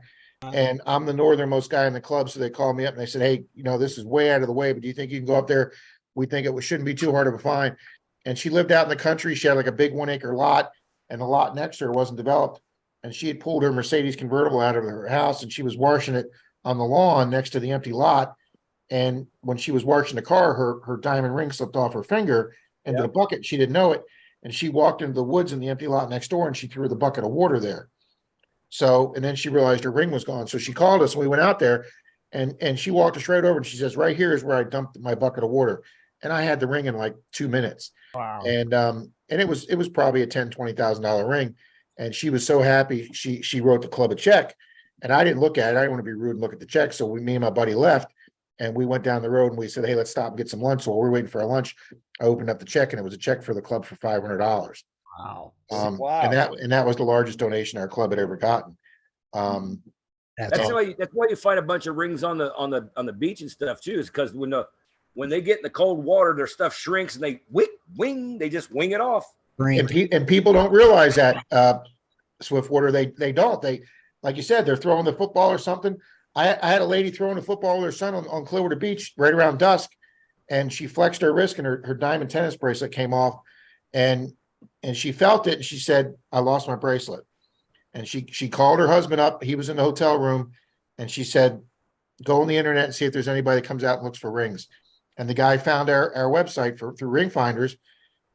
And I'm the northernmost guy in the club. So they called me up and they said, hey, this is way out of the way, but do you think you can go up there? We think it shouldn't be too hard of a find. And she lived out in the country. She had like a big 1-acre lot, and the lot next to her wasn't developed. And she had pulled her Mercedes convertible out of her house, and she was washing it on the lawn next to the empty lot. And when she was washing the car, her diamond ring slipped off her finger into the bucket. She didn't know it. And she walked into the woods in the empty lot next door, and she threw the bucket of water there. So, and then she realized her ring was gone. So she called us, and we went out there, and she walked us right over, and she says, right here is where I dumped my bucket of water. And I had the ring in like 2 minutes. Wow. And it was probably a $10,000-$20,000 ring. And she was so happy. She wrote the club a check, and I didn't look at it. I didn't want to be rude and look at the check. So me and my buddy left, and we went down the road, and we said, hey, let's stop and get some lunch. So while we were waiting for our lunch, I opened up the check, and it was a check for the club for $500. Wow. Wow. And that was the largest donation our club had ever gotten. That's why you find a bunch of rings on the beach and stuff too, is because when they get in the cold water, their stuff shrinks and they they just wing it off. And people don't realize that, Swiftwater, they don't. They, like you said, they're throwing the football or something. I had a lady throwing a football with her son on Clearwater Beach right around dusk, and she flexed her wrist, and her diamond tennis bracelet came off, and she felt it, and she said, I lost my bracelet. And she called her husband up. He was in the hotel room, and she said, go on the internet and see if there's anybody that comes out and looks for rings. And the guy found our website through Ring Finders,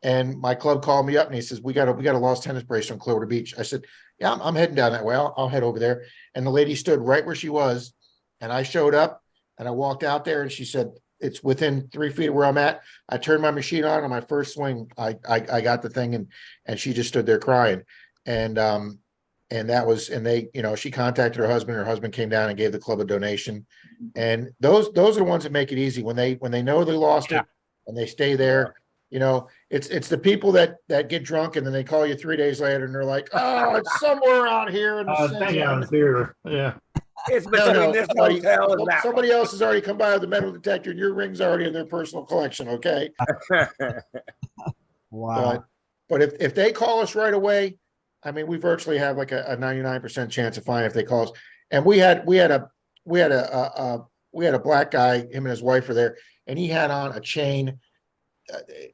and my club called me up, and he says, we got a lost tennis bracelet on Clearwater Beach. I said, yeah, I'm heading down that way. I'll head over there. And the lady stood right where she was, and I showed up, and I walked out there, and she said, it's within 3 feet of where I'm at. I turned my machine on my first swing. I got the thing, and she just stood there crying. And that was, and they, she contacted her husband came down and gave the club a donation. And those are the ones that make it easy when they know they lost it, and they stay there. It's the people that get drunk, and then they call you 3 days later, and they're like, oh, it's somewhere out here in the here. Yeah. It's between this hotel and that. Somebody else has already come by with the metal detector, and your ring's already in their personal collection. Okay. Wow. But if they call us right away, I mean, we virtually have like a 99% chance of finding if they call us. And we had a black guy, him and his wife were there, and he had on a chain.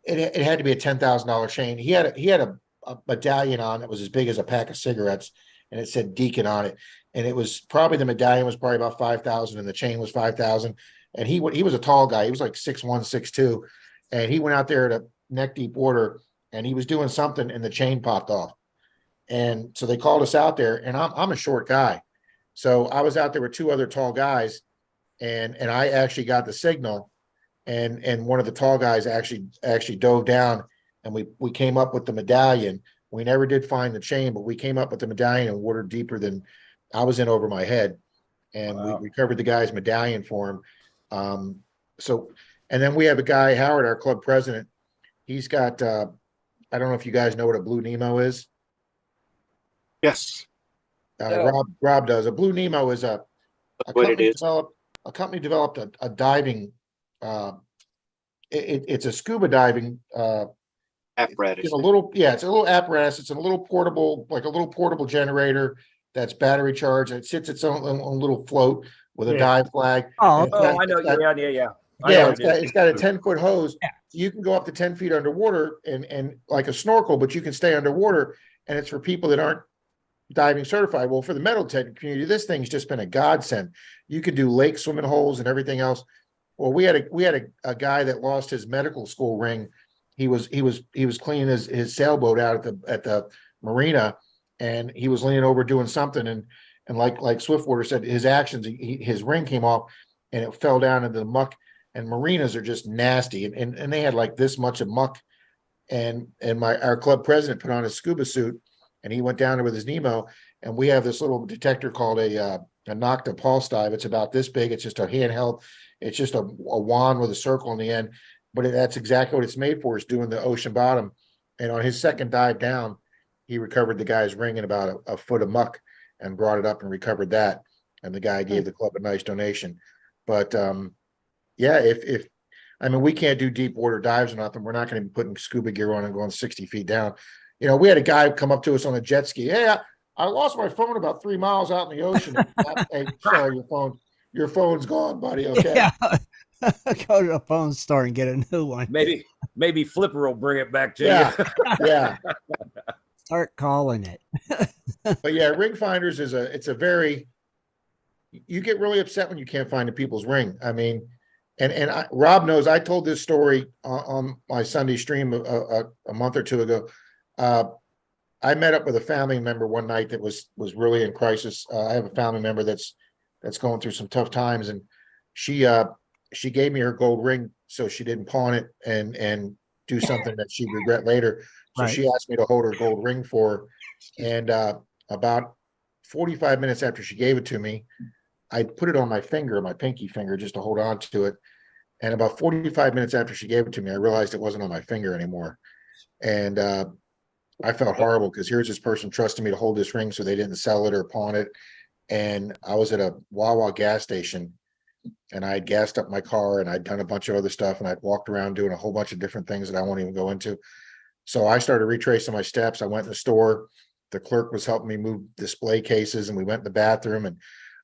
It had to be a $10,000 chain. He had a medallion on that was as big as a pack of cigarettes, and it said Deacon on it. And it was probably, the medallion was probably about 5,000, and the chain was 5,000. And he was a tall guy. He was like 6'1", 6'2", and he went out there to neck deep water, and he was doing something, and the chain popped off. And so they called us out there, and I'm a short guy, so I was out there with 2 other tall guys, and I actually got the signal, and one of the tall guys actually dove down, and we came up with the medallion. We never did find the chain, but we came up with the medallion in water deeper than I was in over my head, and we recovered the guy's medallion for him. So, and then we have a guy, Howard, our club president. He's got I don't know if you guys know what a Blue Nemo is. Yes. Rob does. A Blue Nemo is a company developed a diving. It's a scuba diving apparatus. It's a little apparatus. It's a little portable generator that's battery charged. It sits its own little float with a dive flag. I know. It's got a 10-foot hose. Yeah. You can go up to 10 feet underwater and like a snorkel, but you can stay underwater. And it's for people that aren't diving certified. Well, for the metal detector community, this thing's just been a godsend. You could do lake swimming holes and everything else. Well, we had a guy that lost his medical school ring. he was cleaning his sailboat out at the marina, and he was leaning over doing something, and like Swiftwater said, his actions, his ring came off and it fell down into the muck. And marinas are just nasty, and they had like this much of muck, and our club president put on a scuba suit, and he went down there with his Nemo, and we have this little detector called a Nocta pulse dive. It's about this big. It's just a handheld. It's just a wand with a circle in the end, but that's exactly what it's made for. Is doing the ocean bottom. And on his second dive down, he recovered the guy's ring in about a foot of muck and brought it up and recovered that. And the guy gave the club a nice donation. But yeah, if I mean, we can't do deep water dives or nothing. We're not going to be putting scuba gear on and going 60 feet down. You know, we had a guy come up to us on a jet ski. Hey, I lost my phone about 3 miles out in the ocean. Hey, sorry, your phone's gone, buddy. Okay. Yeah. Go to the phone store and get a new one. Maybe Flipper will bring it back to you. Yeah. Start calling it. But yeah, ring finders it's a very, you get really upset when you can't find the people's ring. I mean, and Rob knows, I told this story on my Sunday stream a month or two ago. I met up with a family member one night that was really in crisis. I have a family member that's going through some tough times, and she gave me her gold ring so she didn't pawn it and do something that she'd regret later. So she asked me to hold her gold ring for her. And about 45 minutes after she gave it to me, I put it on my finger, my pinky finger, just to hold on to it. And about 45 minutes after she gave it to me, I realized it wasn't on my finger anymore. And I felt horrible, because here's this person trusting me to hold this ring so they didn't sell it or pawn it. And I was at a Wawa gas station, and I had gassed up my car, and I'd done a bunch of other stuff, and I'd walked around doing a whole bunch of different things that I won't even go into. So I started retracing my steps. I went in the store. The clerk was helping me move display cases, and we went in the bathroom, and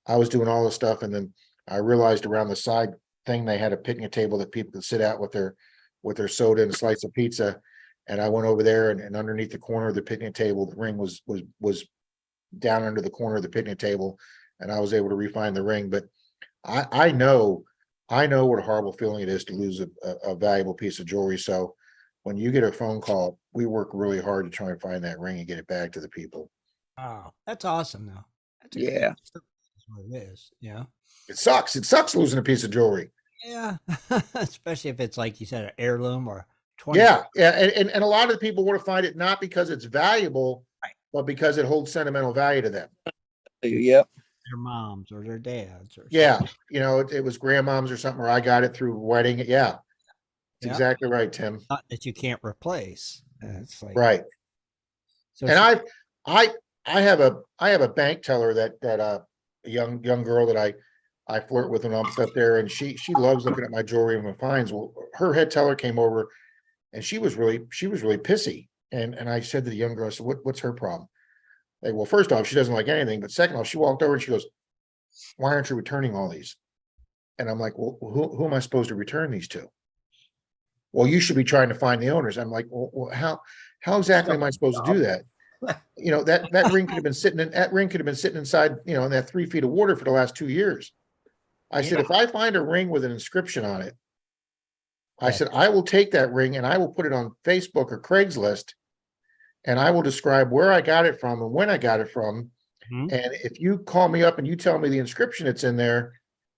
I was doing all this stuff. And then I realized around the side thing, they had a picnic table that people could sit out with their soda and a slice of pizza. And I went over there, and underneath the corner of the picnic table, the ring was down under the corner of the picnic table, and I was able to refine the ring. But I know what a horrible feeling it is to lose a valuable piece of jewelry. So when you get a phone call, we work really hard to try and find that ring and get it back to the people. Oh, that's awesome, though. Yeah. That's what it is. Yeah. It sucks. It sucks losing a piece of jewelry. Yeah. Especially if it's, like you said, an heirloom or 20. Yeah. And a lot of the people want to find it not because it's valuable, but because it holds sentimental value to them. Yep. Their moms or their dads. Or yeah. You know, it was grandmoms or something, or I got it through wedding. Yeah. That's exactly right, Tim. Not that you can't replace. It's like, right. So and I have a bank teller that a young girl that I flirt with when I'm up there, and she loves looking at my jewelry and finds. Well, her head teller came over, and she was really pissy. And I said to the young girl, I said, what's her problem? Like, well, first off, she doesn't like anything, but second off, she walked over and she goes, why aren't you returning all these? And I'm like, well, who am I supposed to return these to? Well, you should be trying to find the owners. I'm like, well, how exactly am I supposed to do that? You know, that ring could have been sitting inside, you know, in that 3 feet of water for the last 2 years. I said, if I find a ring with an inscription on it, I said, I will take that ring and I will put it on Facebook or Craigslist, and I will describe where I got it from and when I got it from. Mm-hmm. And if you call me up and you tell me the inscription that's in there,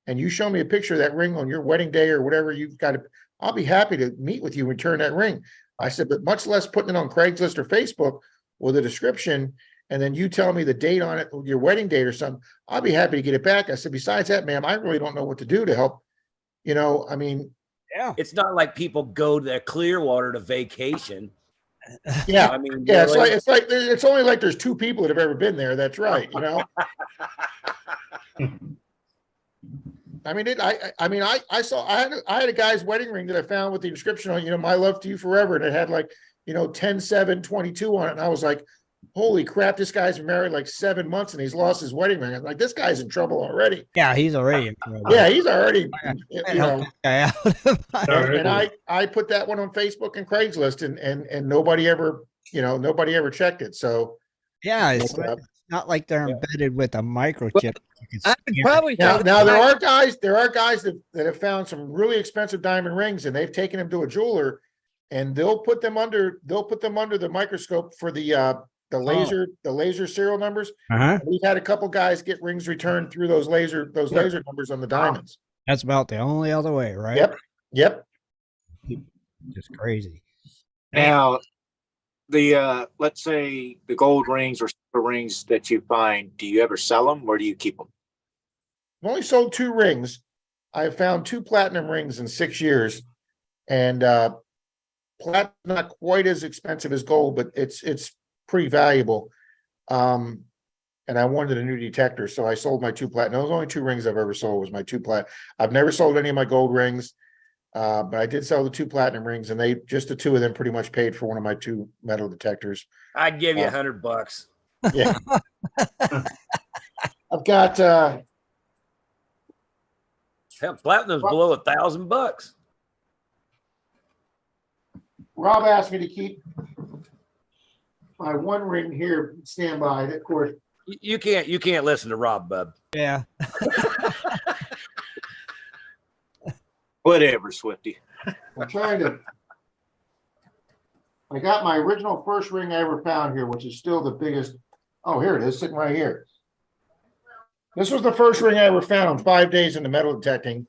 and you show me a picture of that ring on your wedding day or whatever you've got, I'll be happy to meet with you and return that ring. I said, but much less putting it on Craigslist or Facebook with a description, and then you tell me the date on it, your wedding date or something, I'll be happy to get it back. I said, besides that, ma'am, I really don't know what to do to help. You know, I mean, yeah, it's not like people go to Clearwater to vacation. Yeah, I mean, yeah, it's only like there's 2 people that have ever been there. That's right. You know, I mean, I had a guy's wedding ring that I found with the inscription on, you know, my love to you forever, and it had like, you know, 10/7/22 on it, and I was like, holy crap, this guy's been married like 7 months and he's lost his wedding ring. I'm like, this guy's in trouble already. Yeah, he's already in trouble. Yeah, he's already, you know. And I put that one on Facebook and Craigslist, and nobody ever checked it. So yeah, it's not like they're embedded with a microchip. I could probably now there are guys that have found some really expensive diamond rings, and they've taken them to a jeweler, and they'll put them under the microscope for the laser serial numbers. Uh-huh. We've had a couple guys get rings returned through those laser numbers on the diamonds. That's about the only other way, right? Yep. Just crazy. Now, let's say the gold rings or silver rings that you find, do you ever sell them or do you keep them? I've only sold 2 rings. I've found 2 platinum rings in 6 years, and platinum not quite as expensive as gold, but it's pretty valuable. And I wanted a new detector, so I sold my 2 platinum. Those only 2 rings I've ever sold was my 2 platinum. I've never sold any of my gold rings, but I did sell the 2 platinum rings, and just the 2 of them pretty much paid for one of my 2 metal detectors. I'd give you $100. Yeah. I've got Hell, platinum's below $1,000. Rob asked me to keep my 1 ring here standby. Of course, You can't listen to Rob, bub. Yeah. Whatever, Swifty. I'm trying to. I got my original first ring I ever found here, which is still the biggest. Oh, here it is, sitting right here. This was the first ring I ever found 5 days into metal detecting.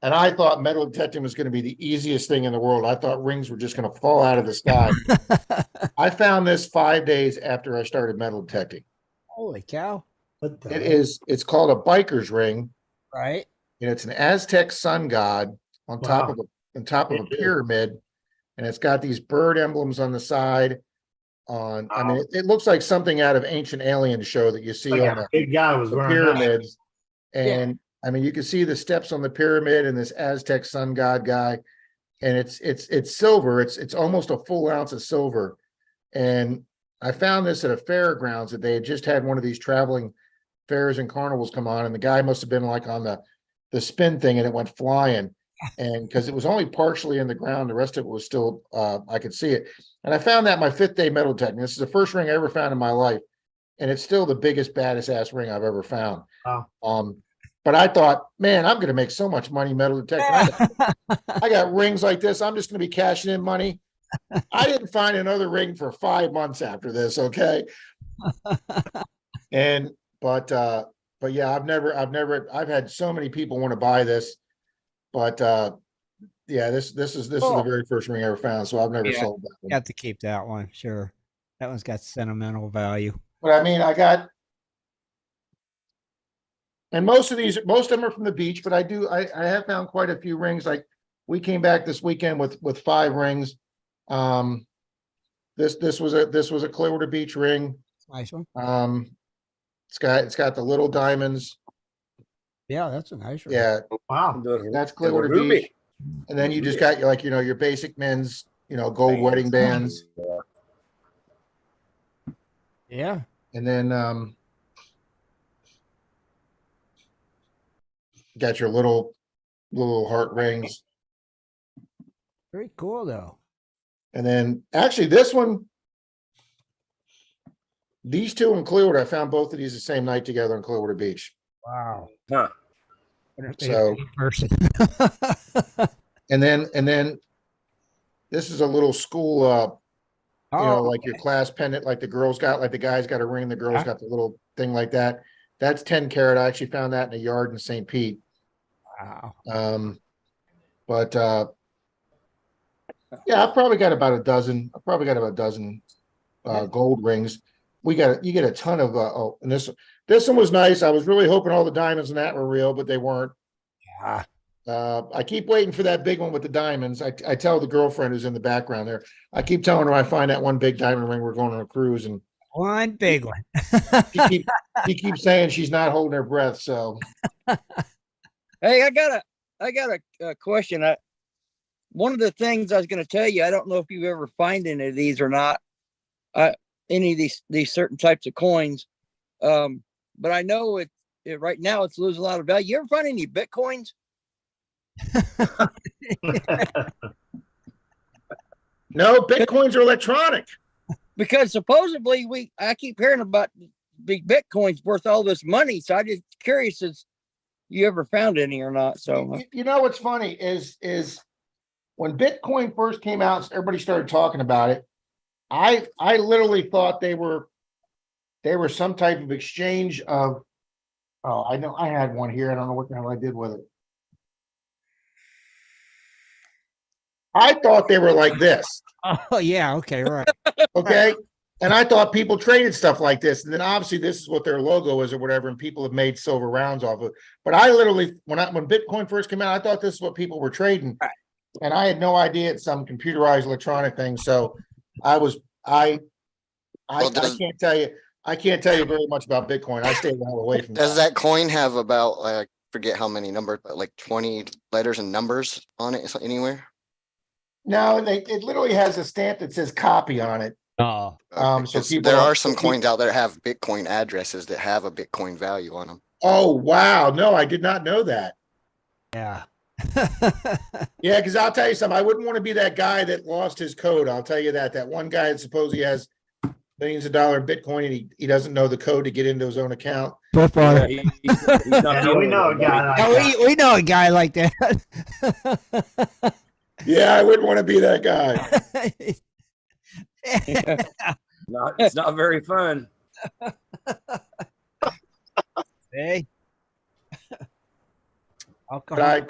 And I thought metal detecting was going to be the easiest thing in the world. I thought rings were just going to fall out of the sky. I found this 5 days after I started metal detecting. Holy cow. It's called a biker's ring. Right. And it's an Aztec sun god on top of a pyramid. And it's got these bird emblems on the side. It looks like something out of Ancient Alien show that you see on the big guy was the wearing pyramids. And you can see the steps on the pyramid and this Aztec sun god guy, and it's silver. It's almost a full ounce of silver. And I found this at a fairgrounds that they had just had one of these traveling fairs and carnivals come on, and the guy must have been like on the spin thing, and it went flying. And because it was only partially in the ground, the rest of it was still I could see it. And I found that my 5th day metal detecting. This is the first ring I ever found in my life, and it's still the biggest, baddest ass ring I've ever found. Wow. But I thought, man, I'm going to make so much money metal detecting. I got rings like this. I'm just going to be cashing in money. I didn't find another ring for 5 months after this. Okay. But yeah, I've had so many people want to buy this, but yeah, this is the very first ring I ever found. So I've never sold that one. Got to keep that one. Sure. That one's got sentimental value. But I got, and most of them are from the beach, but I have found quite a few rings. Like we came back this weekend with 5 rings. This was a Clearwater Beach ring. Nice one. It's got the little diamonds. Yeah, that's a nice ring. Yeah. Wow. That's Clearwater Beach. And then you just got your basic men's, gold wedding bands. Yeah. And then got your little heart rings. Very cool though. And then actually this one, these 2 in Clearwater, I found both of these the same night together in Clearwater Beach. Wow. Huh. So person. and then this is a little school like your class pendant, like the girls got, like the guys got a ring, the girls got the little thing like that. That's 10 karat. I actually found that in a yard in St. Pete. Wow. But yeah, I've probably got about a dozen. Gold rings. You get a ton of and this one was nice. I was really hoping all the diamonds in that were real, but they weren't. Yeah. I keep waiting for that big one with the diamonds. I tell the girlfriend who's in the background there, I keep telling her I find that one big diamond ring, we're going on a cruise, and one big one. she keeps saying she's not holding her breath. So hey, I got a question. One of the things I was going to tell you, I don't know if you ever find any of these or not, any of these certain types of coins, but I know it right now it's losing a lot of value. You ever find any Bitcoins? No, Bitcoins are electronic. Because supposedly I keep hearing about big Bitcoins worth all this money. So I'm just curious if you ever found any or not. So you know what's funny is when Bitcoin first came out, everybody started talking about it. I literally thought they were some type of exchange of. Oh, I know I had one here. I don't know what the hell I did with it. I thought they were like this. Oh yeah, okay, right. Okay. And I thought people traded stuff like this. And then obviously this is what their logo is or whatever, and people have made silver rounds off of it. But I literally, when Bitcoin first came out, I thought this is what people were trading. And I had no idea it's some computerized electronic thing. So I can't tell you very much about Bitcoin. I stay well away from Does that coin have about, I forget how many numbers, but like 20 letters and numbers on it anywhere? No, it literally has a stamp that says copy on it. Oh, So people there are some coins out there that have Bitcoin addresses that have a Bitcoin value on them. Oh, wow. No, I did not know that. yeah. Yeah, because I'll tell you something. I wouldn't want to be that guy that lost his code. I'll tell you that. That one guy that supposedly has millions of dollars in Bitcoin and he doesn't know the code to get into his own account. Flip on it. He's not the we only know a one, guy buddy. like that. We know a guy like that. Yeah, I wouldn't want to be that guy. It's not very fun. Hey. But I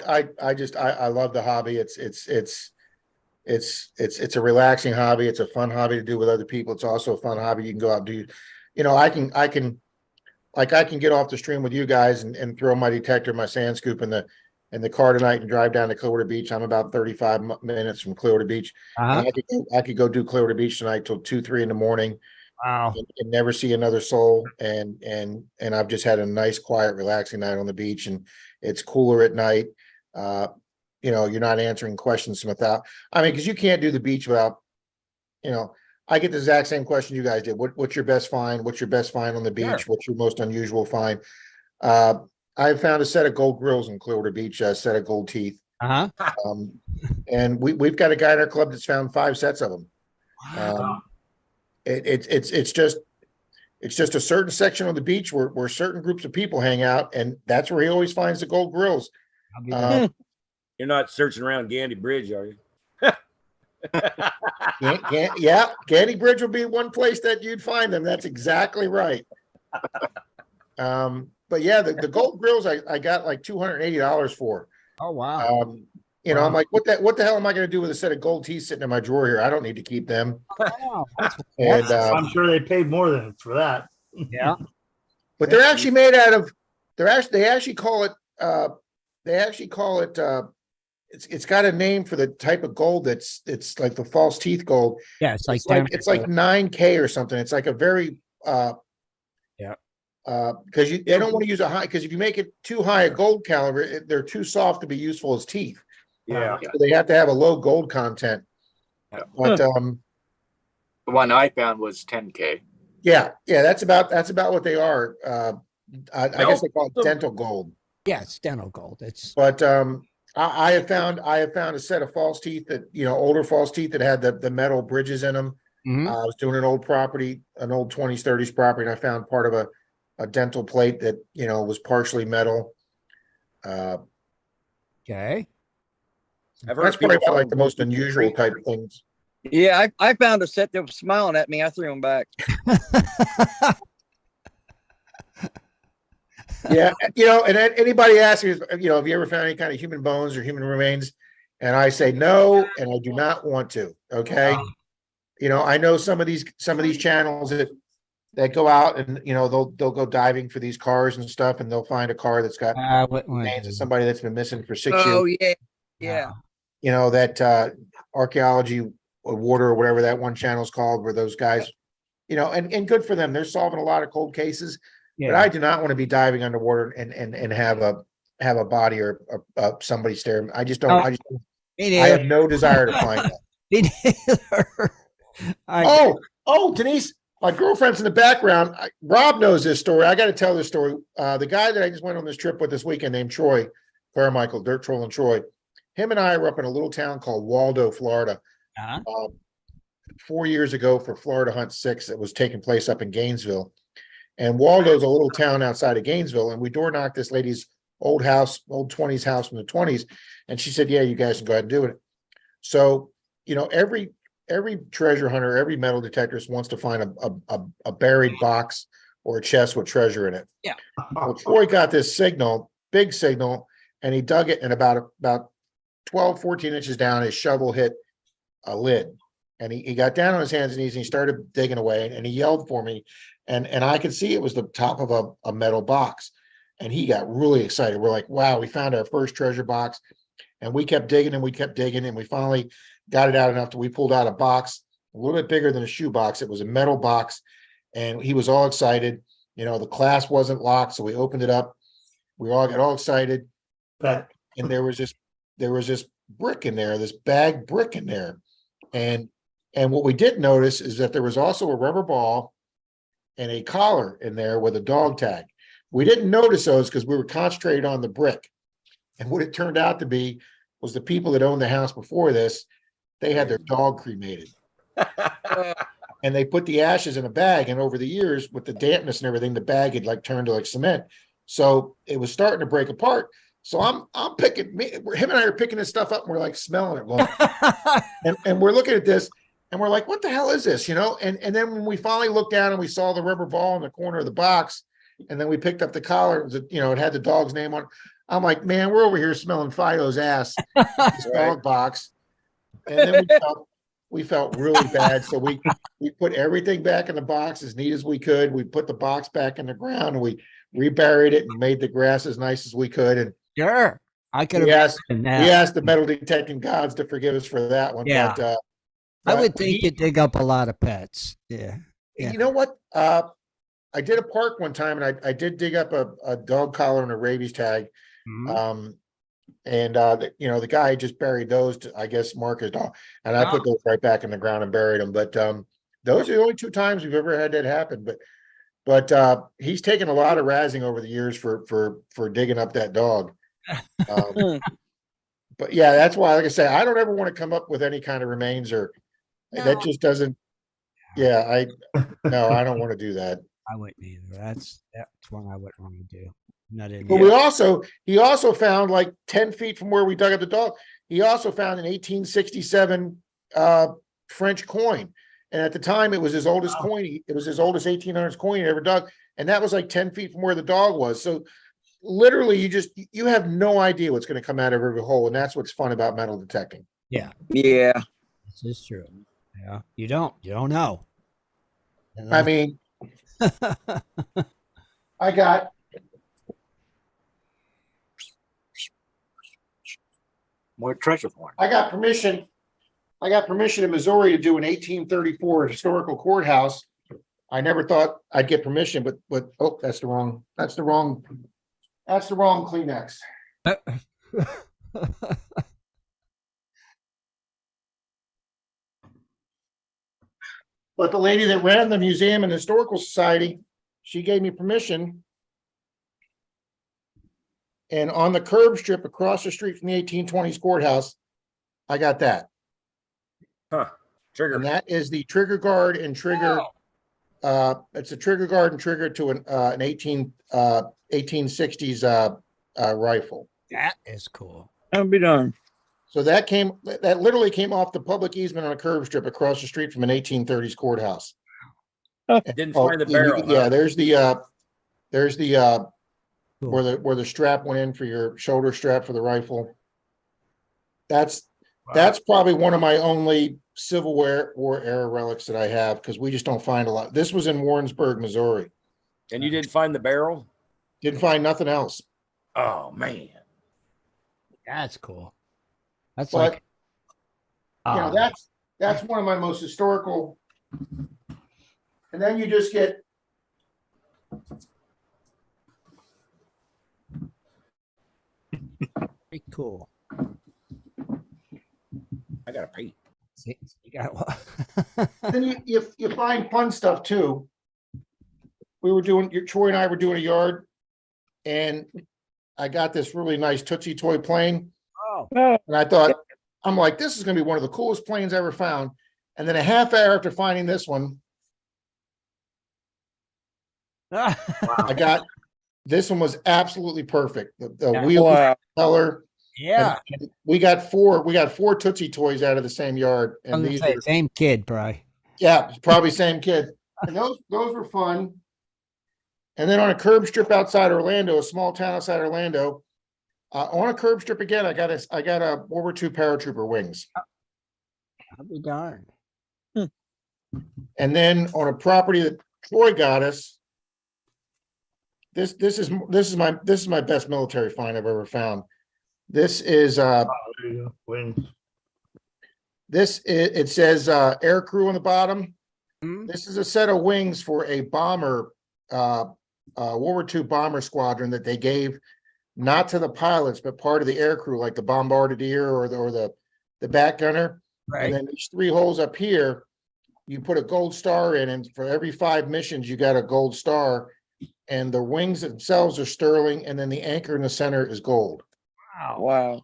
love the hobby. It's a relaxing hobby. It's a fun hobby to do with other people. It's also a fun hobby. You can go out and do, I can get off the stream with you guys and throw my detector, my sand scoop in the car tonight and drive down to Clearwater Beach. I'm about 35 minutes from Clearwater Beach. And I could go do Clearwater Beach tonight till 2-3 in the morning. Wow. And never see another soul. And I've just had a nice, quiet, relaxing night on the beach, and it's cooler at night. You're not answering questions because you can't do the beach without, I get the exact same question you guys did. What's your best find? What's your best find on the beach? Sure. What's your most unusual find? I found a set of gold grills in Clearwater Beach, a set of gold teeth. And we've got a guy in our club that's found 5 sets of them. Wow. It's just a certain section of the beach where certain groups of people hang out, and that's where he always finds the gold grills. You're not searching around Gandy Bridge, are you? Yeah, Gandy Bridge will be one place that you'd find them. That's exactly right. But yeah, the gold grills I got like $280 for. Oh wow. I'm like, what the hell am I going to do with a set of gold teeth sitting in my drawer here? I don't need to keep them. Wow. And I'm sure they paid more than for that. Yeah. But they're actually made out of. They actually call it. It's got a name for the type of gold it's like the false teeth gold. Yeah, it's like 9K or something. It's like a very because they don't want to use a high, because if you make it too high a gold caliber, they're too soft to be useful as teeth. Yeah. So they have to have a low gold content. But the one I found was 10K. Yeah, that's about what they are. I guess they call it dental gold. Yeah, it's dental gold. But I have found a set of false teeth that, older false teeth that had the metal bridges in them. Mm-hmm. I was doing an old 20s, 30s property, and I found part of a dental plate that, was partially metal. Okay. That's probably like the most unusual type of things. Yeah, I found a set that was smiling at me. I threw them back. Yeah, and anybody asks me, have you ever found any kind of human bones or human remains? And I say no, and I do not want to. Okay, I know some of these channels that go out and they'll go diving for these cars and stuff, and they'll find a car that's got remains of somebody that's been missing for 6 years. Oh yeah. That archaeology water or whatever that one channel's called, where those guys, and good for them. They're solving a lot of cold cases. Yeah. But I do not want to be diving underwater and have a body or somebody staring. I just don't. I have no desire to find that. Me neither. Denise, my girlfriend's in the background. Rob knows this story. I got to tell this story. The guy that I just went on this trip with this weekend, named Troy Carmichael, Dirt Trolling Troy. Him and I were up in a little town called Waldo, Florida. 4 years ago for Florida Hunt 6 that was taking place up in Gainesville. And Waldo's a little town outside of Gainesville. And we door knocked this lady's old 20s house from the 20s. And she said, yeah, you guys can go ahead and do it. So, every treasure hunter, every metal detectorist wants to find a buried box or a chest with treasure in it. Yeah. Well, Troy got this signal, big signal, and he dug it, and about 12, 14 inches down, his shovel hit a lid. And he got down on his hands and knees and he started digging away, and he yelled for me. And I could see it was the top of a metal box. And he got really excited. We're like, wow, we found our first treasure box. And we kept digging and we kept digging, and we finally got it out enough that we pulled out a box a little bit bigger than a shoe box. It was a metal box, and he was all excited. The clasp wasn't locked, so we opened it up. We all got all excited, and there was this brick in there, this bag brick in there, and what we did notice is that there was also a rubber ball and a collar in there with a dog tag. We didn't notice those because we were concentrated on the brick. And what it turned out to be was the people that owned the house before this, they had their dog cremated. And they put the ashes in a bag. And over the years, with the dampness and everything, the bag had turned to cement. So it was starting to break apart. So I'm picking, him and I are picking this stuff up, and we're smelling it. And we're looking at this, and we're like, what the hell is this? And then when we finally looked down and we saw the rubber ball in the corner of the box, and then we picked up the collar, it had the dog's name on it. I'm like, man, we're over here smelling Fido's ass, this dog box. And then we felt really bad. So we put everything back in the box as neat as we could. We put the box back in the ground, and we reburied it and made the grass as nice as we could. And sure, I could have we asked the metal detecting gods to forgive us for that one. Yeah. But I would think you'd dig up a lot of pets. Yeah. You know what? I did a park one time, and I did dig up a dog collar and a rabies tag. Mhm. The guy just buried those to, I guess, mark his dog, and I put those right back in the ground and buried them. But those are the only two times we've ever had that happen. But he's taken a lot of razzing over the years for digging up that dog. But yeah, that's why, like I say, I don't ever want to come up with any kind of remains that just doesn't. Yeah, I don't want to do that. I wouldn't either. That's one I wouldn't want to do. Not in. But he also found 10 feet from where we dug up the dog. He also found an 1867 French coin, and at the time it was his oldest coin. It was his oldest 1800s coin he ever dug, and that was 10 feet from where the dog was. So literally, you have no idea what's going to come out of every hole, and that's what's fun about metal detecting. Yeah. This is true. Yeah, you don't know. I mean, I got. More treasure for him. I got permission in Missouri to do an 1834 historical courthouse. I never thought I'd get permission, but that's the wrong Kleenex. But the lady that ran the museum and historical society, she gave me permission. And on the curb strip across the street from the 1820s courthouse, I got that. Trigger. And that is the trigger guard and trigger. It's a trigger guard and trigger to an 1860s rifle. That is cool. I'll be done. So that literally came off the public easement on a curb strip across the street from an 1830s courthouse. Didn't find the barrel. Yeah, there's the where the strap went in for your shoulder strap for the rifle. That's probably one of my only Civil War era relics that I have, because we just don't find a lot. This was in Warrensburg, Missouri. And you didn't find the barrel? Didn't find nothing else. Oh man. That's cool. That's that's one of my most historical. And then you just get pretty cool. I gotta pee. See, you got then you find fun stuff too. Troy and I were doing a yard, and I got this really nice Tootsie toy plane. Oh. And I thought, I'm like, this is going to be one of the coolest planes I ever found. And then a half hour after finding this one, I got this one was absolutely perfect. The wheel color, Yeah. And we got four Tootsie Toys out of the same yard. I'm And gonna these say are, same kid, probably. yeah, probably same kid. And those were fun. And then on a curb strip outside Orlando, a small town outside Orlando, on a curb strip again, I got a World War II paratrooper wings. I'll be darned. And then on a property that Troy got us, this is my best military find I've ever found. This is There you go. Wings. it says air crew on the bottom. Mhm. This is a set of wings for a bomber, World War II bomber squadron that they gave not to the pilots, but part of the air crew, like the bombardier or the back gunner. Right. And then these 3 holes up here, you put a gold star in, and for every 5 missions, you got a gold star. And the wings themselves are sterling, and then the anchor in the center is gold. Wow.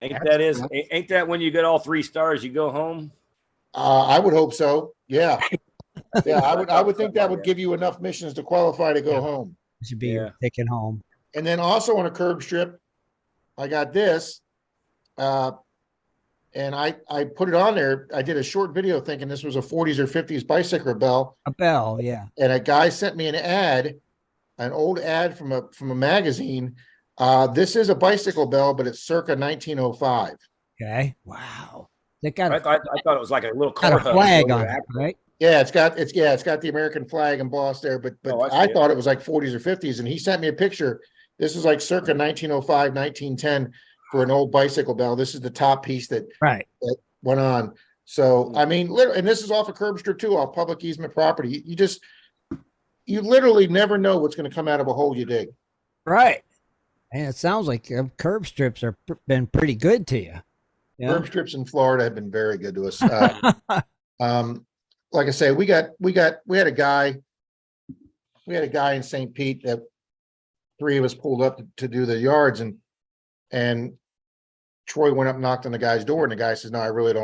Ain't that when you get all 3 stars, you go home? I would hope so. Yeah. Yeah, I would think that would give you enough missions to qualify to go home. It should be taken home. And then also on a curb strip, I got this. And I put it on there. I did a short video thinking this was a 40s or 50s bicycle bell. A bell, yeah. And a guy sent me an old ad from a magazine. This is a bicycle bell, but it's circa 1905. Okay. Wow. They got I thought it was like a little got car a hub flag over on there. it, right? Yeah, it's got the American flag embossed there, but Oh, I see I it. thought it was like 40s or 50s, and he sent me a picture. This is like circa 1905, 1910 for an old bicycle bell. This is the top piece that went on. So I mean, literally, and this is off a curb strip too, off public easement property. You literally never know what's going to come out of a hole you dig. Right. And it sounds like curb strips are been pretty good to you. Yeah. Curb strips in Florida have been very good to us. Like I say, we had a guy in St. Pete that 3 of us pulled up to do the yards, and Troy went up and knocked on the guy's door, and the guy says, "No, I really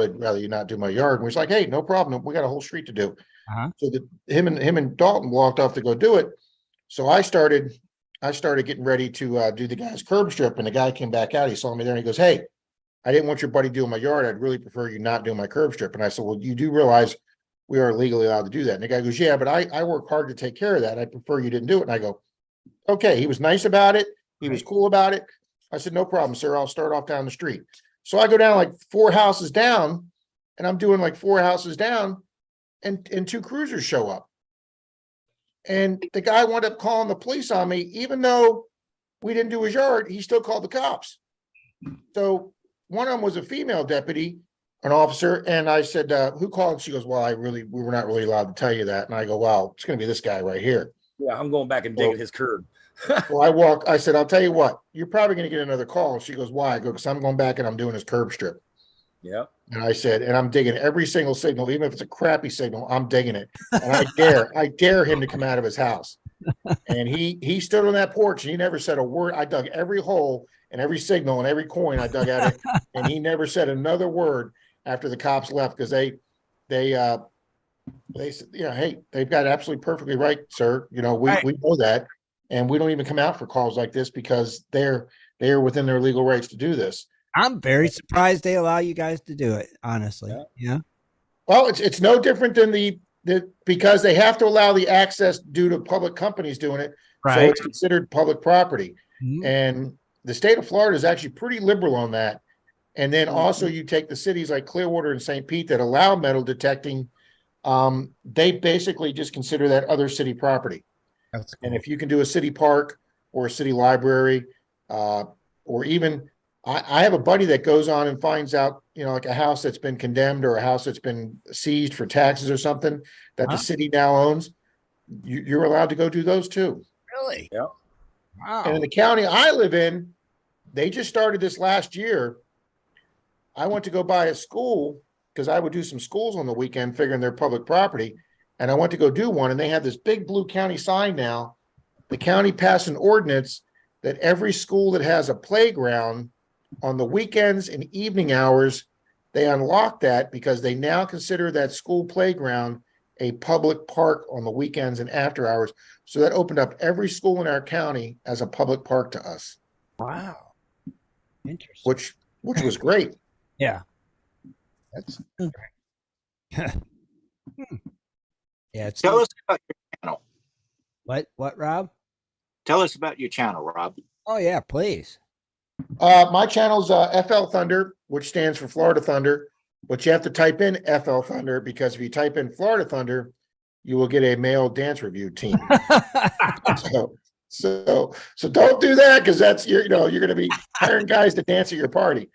rather you not do my yard." And we're like, "Hey, no problem. We got a whole street to do." So him and Dalton walked off to go do it. So I started getting ready to do the guy's curb strip, and the guy came back out. He saw me there, and he goes, "Hey, I didn't want your buddy doing my yard. I'd really prefer you not doing my curb strip." And I said, "Well, you do realize we are legally allowed to do that?" And the guy goes, "Yeah, but I work hard to take care of that. I prefer you didn't do it." And I go, "Okay." He was nice about it. He was cool about it. I said, "No problem, sir. I'll start off down the street." So I go down like 4 houses down, and I'm doing like 4 houses down, and 2 cruisers show up. And the guy wound up calling the police on me, even though we didn't do his yard, he still called the cops. So one of them was a female deputy, an officer, and I said, "Who called?" And she goes, "Well, we were not really allowed to tell you that." And I go, "Well, it's going to be this guy right here." Yeah, I'm going back and digging his curb. Well, I said, "I'll tell you what, you're probably going to get another call." She goes, "Why?" I go, "Because I'm going back and I'm doing his curb strip." Yeah. And I said, "And I'm digging every single signal, even if it's a crappy signal, I'm digging it." And I dare him to come out of his house. And he stood on that porch and he never said a word. I dug every hole and every signal and every coin I dug out it, and he never said another word after the cops left, because they said, "Hey, they've got absolutely perfectly right, sir. We know that, and we don't even come out for calls like this because they're within their legal rights to do this." I'm very surprised they allow you guys to do it, honestly. Yeah. Well, it's no different than because they have to allow the access due to public companies doing it. Right. So it's considered public property. Mhm. And the state of Florida is actually pretty liberal on that. And then also you take the cities like Clearwater and St. Pete that allow metal detecting, they basically just consider that other city property. That's cool. And if you can do a city park or a city library, or even I have a buddy that goes on and finds out, like a house that's been condemned or a house that's been seized for taxes or something that the city now owns. You're allowed to go do those too. Really? Yeah. Wow. And in the county I live in, they just started this last year. I went to go buy a school because I would do some schools on the weekend, figuring they're public property. And I went to go do one, and they have this big blue county sign now. The county passed an ordinance that every school that has a playground on the weekends and evening hours, they unlock that because they now consider that school playground a public park on the weekends and after hours. So that opened up every school in our county as a public park to us. Wow. Interesting. which was great. Yeah. That's yeah. It's Tell us about your channel. what, Rob? Tell us about your channel, Rob. Oh yeah, please. My channel's FL Thunder, which stands for Florida Thunder, but you have to type in FL Thunder because if you type in Florida Thunder, you will get a male dance review team. So don't do that because that's you're going to be hiring guys to dance at your party.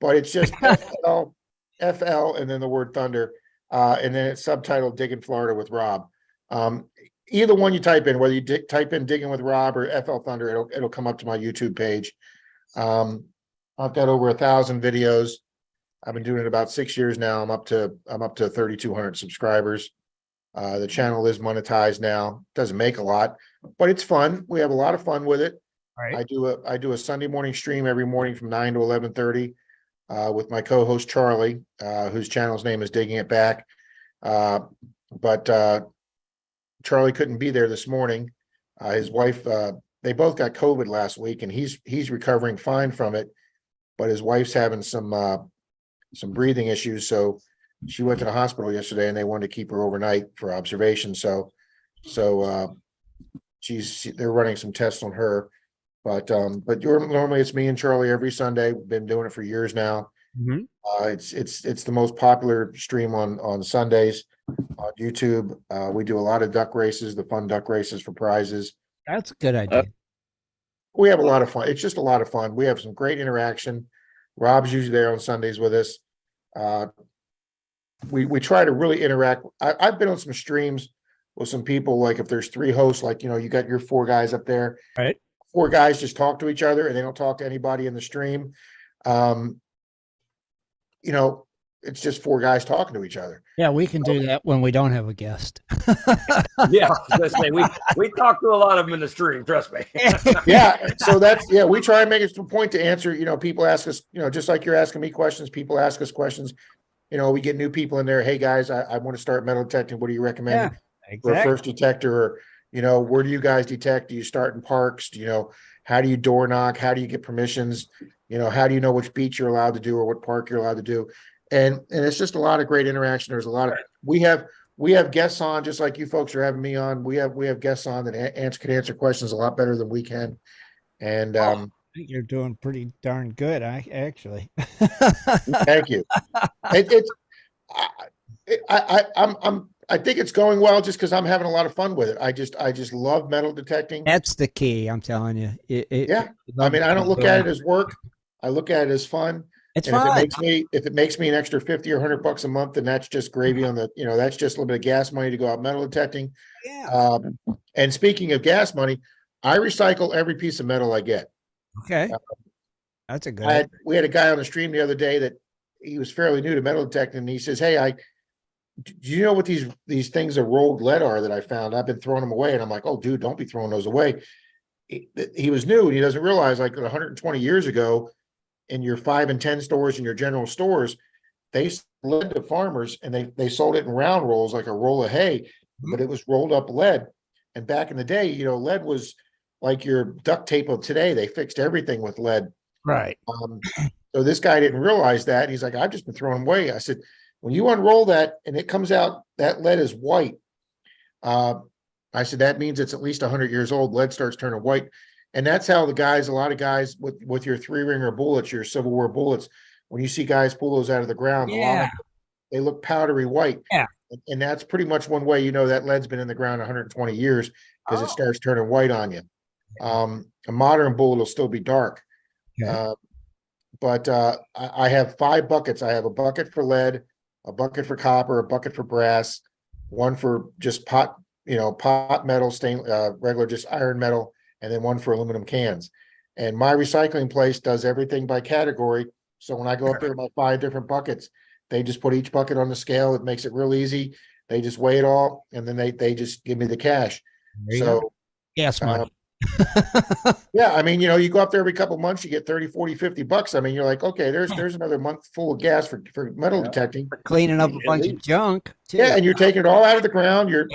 But it's just FL, and then the word Thunder, and then it's subtitled Diggin' Florida with Rob. Either one you type in, whether you type in Diggin' with Rob or FL Thunder, it'll come up to my YouTube page. I've got over 1,000 videos. I've been doing it about 6 years now. I'm up to 3,200 subscribers. The channel is monetized now. Doesn't make a lot, but it's fun. We have a lot of fun with it. Right. I do a Sunday morning stream every morning from 9 to 11:30 with my co-host Charlie, whose channel's name is Digging It Back. But Charlie couldn't be there this morning. His wife, they both got COVID last week, and he's recovering fine from it, but his wife's having some breathing issues, so she went to the hospital yesterday, and they wanted to keep her overnight for observation. So they're running some tests on her, but normally it's me and Charlie every Sunday. We've been doing it for years now. Mhm. It's the most popular stream on Sundays on YouTube. We do a lot of duck races, the fun duck races for prizes. That's a good idea. We have a lot of fun. It's just a lot of fun. We have some great interaction. Rob's usually there on Sundays with us. We try to really interact. I've been on some streams with some people, like if there's 3 hosts, like, you got your 4 guys up there. Right. 4 guys just talk to each other and they don't talk to anybody in the stream. It's just 4 guys talking to each other. Yeah, we can do that when we don't have a guest. Yeah, let's say we talk to a lot of them in the stream. Trust me. Yeah, so we try and make it to a point to answer. People ask us, just like you're asking me questions. People ask us questions. We get new people in there. Hey guys, I want to start metal detecting. What do you recommend for a first detector? Or where do you guys detect? Do you start in parks? How do you door knock? How do you get permissions? How do you know which beach you're allowed to do or what park you're allowed to do? And it's just a lot of great interaction. There's a lot of we have guests on, just like you folks are having me on. We have guests on that can answer questions a lot better than we can. And I think you're doing pretty darn good. Actually. Thank you. I think it's going well just because I'm having a lot of fun with it. I just love metal detecting. That's the key. I'm telling you. I mean, I don't look at it as work. I look at it as fun. It's and fun. If it makes me an extra 50 or $100 a month, then that's just gravy on the, that's just a little bit of gas money to go out metal detecting. Yeah. And speaking of gas money, I recycle every piece of metal I get. Okay. That's a good. We had a guy on the stream the other day that he was fairly new to metal detecting, and he says, "Hey, do you know what these things of rolled lead are that I found? I've been throwing them away." And I'm like, "Oh, dude, don't be throwing those away." He was new, and he doesn't realize, like 120 years ago, in your 5 and 10 stores and your general stores, they sold lead to farmers, and they sold it in round rolls, like a roll of hay, but it was rolled up lead. And back in the day, lead was like your duct tape of today. They fixed everything with lead. Right. So this guy didn't realize that. He's like, "I've just been throwing them away." I said, "When you unroll that and it comes out, that lead is white." I said, "That means it's at least 100 years old. Lead starts turning white." And that's how a lot of guys with your 3-ringer bullets, your Civil War bullets, when you see guys pull those out of the ground, a lot of them, they look powdery white. Yeah. And that's pretty much one way that lead's been in the ground 120 years because it starts turning white on you. A modern bullet will still be dark. Okay. But I have 5 buckets. I have a bucket for lead, a bucket for copper, a bucket for brass, one for just pot metal, regular just iron metal, and then one for aluminum cans. And my recycling place does everything by category. So when I go up there with my 5 different buckets, they just put each bucket on the scale. It makes it real easy. They just weigh it all, and then they just give me the cash. So yes, money. Yeah, I mean, you go up there every couple months, you get 30, 40, $50. I mean, you're like, okay, there's another month full of gas for metal detecting. Cleaning up a bunch of junk too. Yeah, and you're taking it all out of the ground. You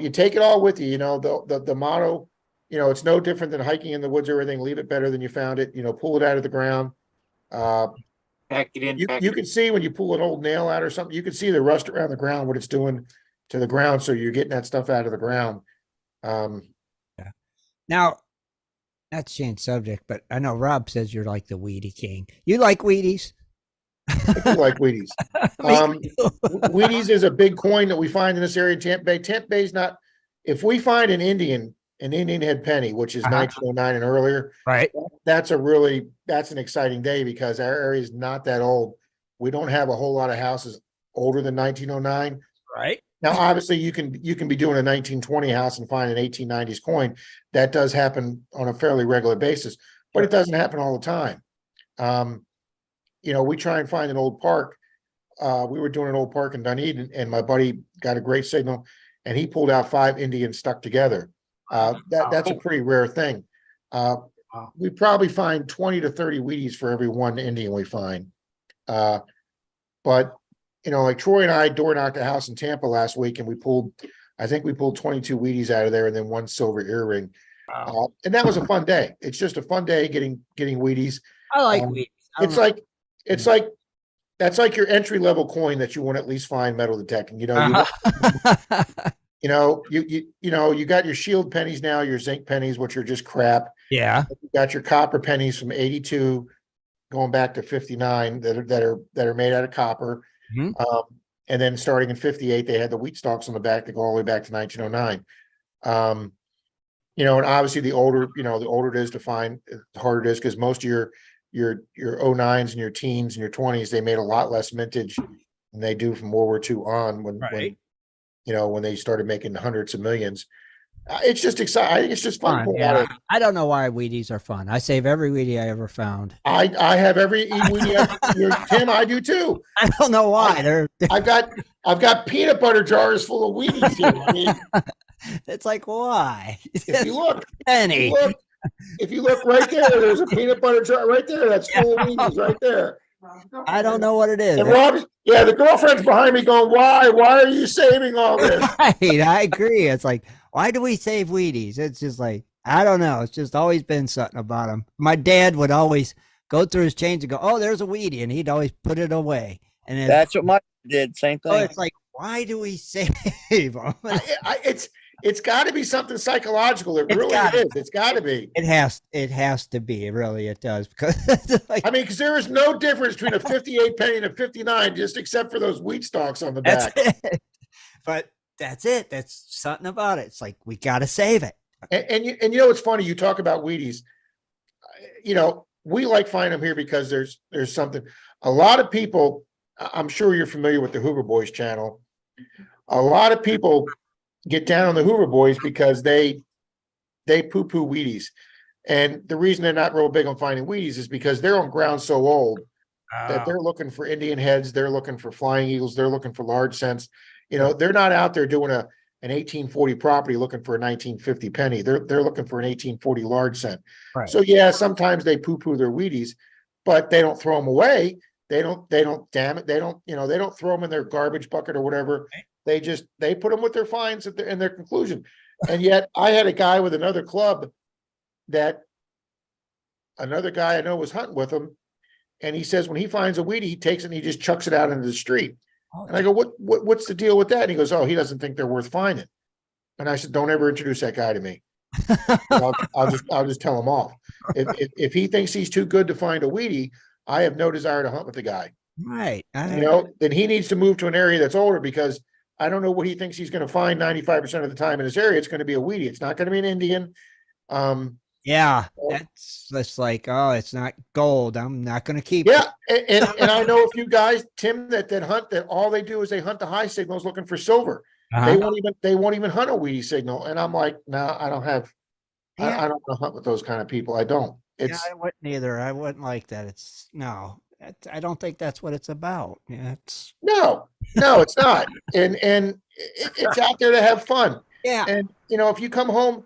take it all with you. The motto, it's no different than hiking in the woods or everything. Leave it better than you found it. Pull it out of the ground. Pack it in. You can see when you pull an old nail out or something, you can see the rust around the ground, what it's doing to the ground. So you're getting that stuff out of the ground. Yeah. Now, not to change subject, but I know Rob says you're like the weedy king. You like Wheaties? I do like Wheaties. Wheaties is a big coin that we find in this area in Tampa Bay. Tampa Bay's not, if we find an Indian head penny, which is 1909 and earlier, right? That's an exciting day because our area is not that old. We don't have a whole lot of houses older than 1909. Right. Now, obviously, you can be doing a 1920 house and find an 1890s coin. That does happen on a fairly regular basis, but it doesn't happen all the time. We try and find an old park. We were doing an old park in Dunedin, and my buddy got a great signal, and he pulled out 5 Indians stuck together. That's a pretty rare thing. We probably find 20 to 30 Wheaties for every one Indian we find. But like Troy and I door knocked a house in Tampa last week, and I think we pulled 22 Wheaties out of there, and then 1 silver earring. Wow. And that was a fun day. It's just a fun day getting Wheaties. I like Wheaties. It's like that's like your entry level coin that you want to at least find metal detecting. You got your shield pennies now, your zinc pennies, which are just crap. Yeah. You got your copper pennies from 82 going back to 59 that are made out of copper. Mm-hmm. And then starting in 58, they had the wheat stalks on the back that go all the way back to 1909. And obviously the older it is to find, the harder it is because most of your 09s and your teens and your 20s, they made a lot less mintage than they do from World War II on when they started making hundreds of millions. It's just exciting. I think it's just fun. Yeah. I don't know why Wheaties are fun. I save every Wheatie I ever found. I have every Wheatie. Tim, I do too. I don't know why. I've got peanut butter jars full of Wheaties here. I mean, it's like, why? If you look, penny. If you look right there's a peanut butter jar right there. That's full of Wheaties right there. I don't know what it is. And Rob, the girlfriend's behind me going, why? Why are you saving all this? Right, I agree. It's like, why do we save Wheaties? It's just like, I don't know. It's just always been something about them. My dad would always go through his change and go, oh, there's a Wheatie, and he'd always put it away. And that's what my did. Same thing. Oh, it's like, why do we save them? It's got to be something psychological. It really is. It's got to be. It has to be. Really, it does. Because because there is no difference between a 58 penny and a 59, just except for those wheat stalks on the back. But that's it. That's something about it. It's like, we got to save it. And it's funny. You talk about Wheaties. We like finding them here because there's something. A lot of people. I'm sure you're familiar with the Hoover Boys channel. A lot of people get down on the Hoover Boys because they poo-poo Wheaties. And the reason they're not real big on finding Wheaties is because they're on ground so old that they're looking for Indian heads, they're looking for flying eagles, they're looking for large cents. They're not out there doing an 1840 property looking for a 1950 penny. They're looking for an 1840 large cent. Right. So sometimes they poo-poo their Wheaties, but they don't throw them away. They don't damn it. They don't throw them in their garbage bucket or whatever. They put them with their finds in their conclusion. And yet I had a guy with another club that another guy I know was hunting with him. And he says, when he finds a Wheatie, he takes it and he just chucks it out into the street. And I go, what's the deal with that? And he goes, oh, he doesn't think they're worth finding. And I said, don't ever introduce that guy to me. I'll just tell him off. If he thinks he's too good to find a Wheatie, I have no desire to hunt with the guy. Right. Then he needs to move to an area that's older because I don't know what he thinks he's going to find 95% of the time in his area. It's going to be a Wheatie. It's not going to be an Indian. That's like, oh, it's not gold. I'm not going to keep it. And I know a few guys, Tim, that hunt, that all they do is they hunt the high signals looking for silver. They won't even hunt a Wheatie signal. And I'm like, no, I don't have, I don't want to hunt with those kind of people. I don't. I wouldn't either. I wouldn't like that. I don't think that's what it's about. No, it's not. And it's out there to have fun. Yeah. And if you come home,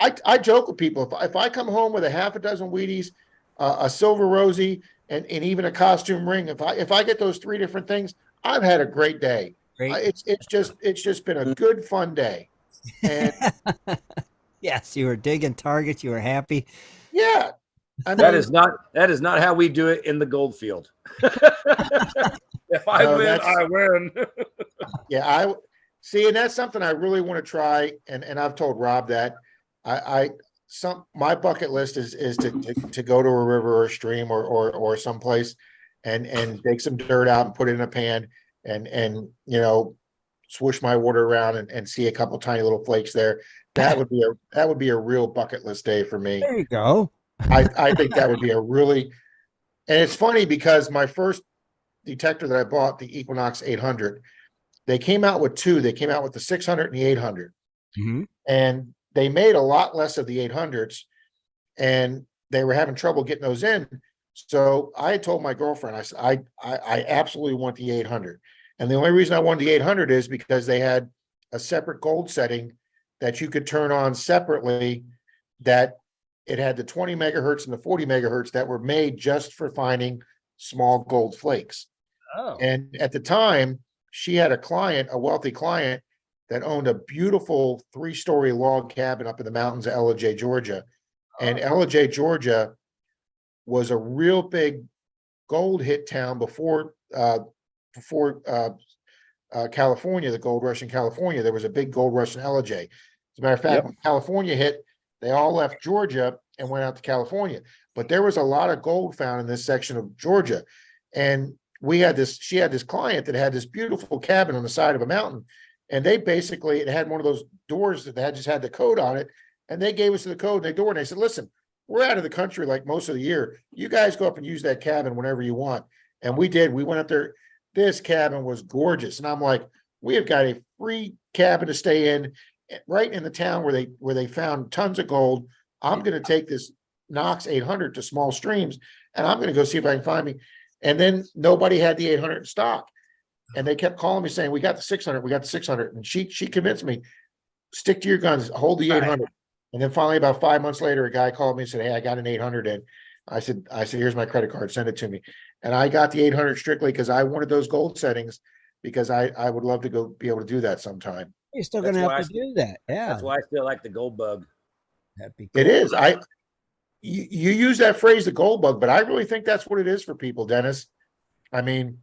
I joke with people. If I come home with a half a dozen Wheaties, a silver Rosie, and even a costume ring, if I get those 3 different things, I've had a great day. It's just been a good fun day. And Yes, you were digging targets. You were happy. Yeah. I mean, that is not how we do it in the gold field. If I win, I win. Yeah, I see, and that's something I really want to try. And I've told Rob that my bucket list is to go to a river or a stream or someplace and take some dirt out and put it in a pan and swoosh my water around and see a couple tiny little flakes there. That would be a real bucket list day for me. There you go. I think that would be a really, and it's funny because my first detector that I bought, the Equinox 800, they came out with two. They came out with the 600 and the 800, and they made a lot less of the 800s, and they were having trouble getting those in. So I told my girlfriend, I said, I absolutely want the 800, and the only reason I wanted the 800 is because they had a separate gold setting that you could turn on separately. That it had the 20 megahertz and the 40 megahertz that were made just for finding small gold flakes. Oh. And at the time, she had a wealthy client that owned a beautiful 3-story log cabin up in the mountains of Ellijay, Georgia. And Ellijay, Georgia was a real big gold hit town before California, the gold rush in California. There was a big gold rush in Ellijay. As a matter of fact, when California hit, they all left Georgia and went out to California. But there was a lot of gold found in this section of Georgia. And she had this client that had this beautiful cabin on the side of a mountain. And they basically, it had one of those doors that just had the code on it. And they gave us the code and they door. And they said, listen, we're out of the country like most of the year. You guys go up and use that cabin whenever you want. And we did. We went up there. This cabin was gorgeous. And I'm like, we have got a free cabin to stay in right in the town where they found tons of gold. I'm going to take this Knox 800 to small streams and I'm going to go see if I can find me. And then nobody had the 800 in stock. And they kept calling me saying, we got the 600, we got the 600. And she convinced me, stick to your guns, hold the 800. And then finally, about 5 months later, a guy called me and said, hey, I got an 800 in. I said, here's my credit card, send it to me. And I got the 800 strictly because I wanted those gold settings because I would love to go be able to do that sometime. You're still going to have to do that. Yeah. That's why I still like the gold bug. That'd be cool. It is. You use that phrase, the gold bug, but I really think that's what it is for people, Dennis. I mean,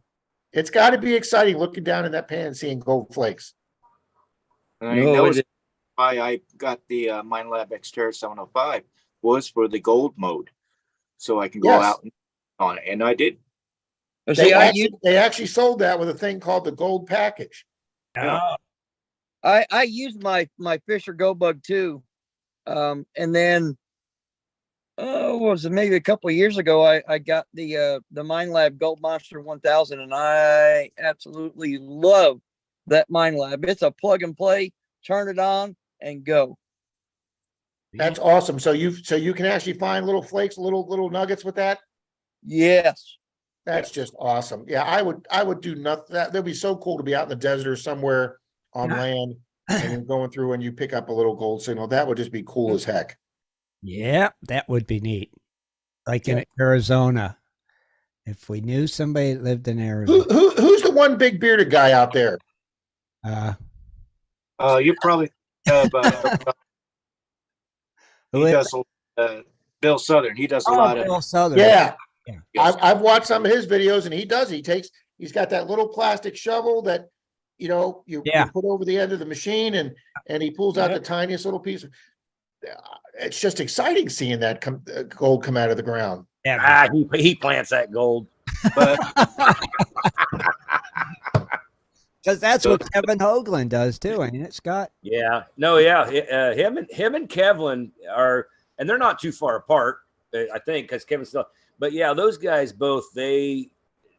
it's got to be exciting looking down in that pan and seeing gold flakes. I know why I got the MineLab Xterra 705 was for the gold mode, so I can go out on it, and I did. They actually sold that with a thing called the gold package. I used my Fisher Gold Bug too, and then what was it, maybe a couple of years ago, I got the MineLab Gold Monster 1000, and I absolutely love that MineLab. It's a plug and play, turn it on and go. That's awesome. So you can actually find little flakes, little nuggets with that. Yes. That's just awesome. Yeah, I would do nothing. That'd be so cool to be out in the desert or somewhere on land and then going through and you pick up a little gold signal. That would just be cool as heck. Yeah, that would be neat. Like in Arizona. If we knew somebody that lived in Arizona. Who's the one big bearded guy out there? You probably have he does Bill Southern. He does a lot of Bill Southern. Yeah. Yes. I've watched some of his videos and he's got that little plastic shovel that you put over the end of the machine and he pulls out the tiniest little piece. It's just exciting seeing that gold come out of the ground. Yeah, he plants that gold. But because that's what Kevin Hoagland does too, ain't it, Scott? Yeah, no, yeah, him and Kevin are, and they're not too far apart, I think, because Kevin's still. But yeah, those guys both they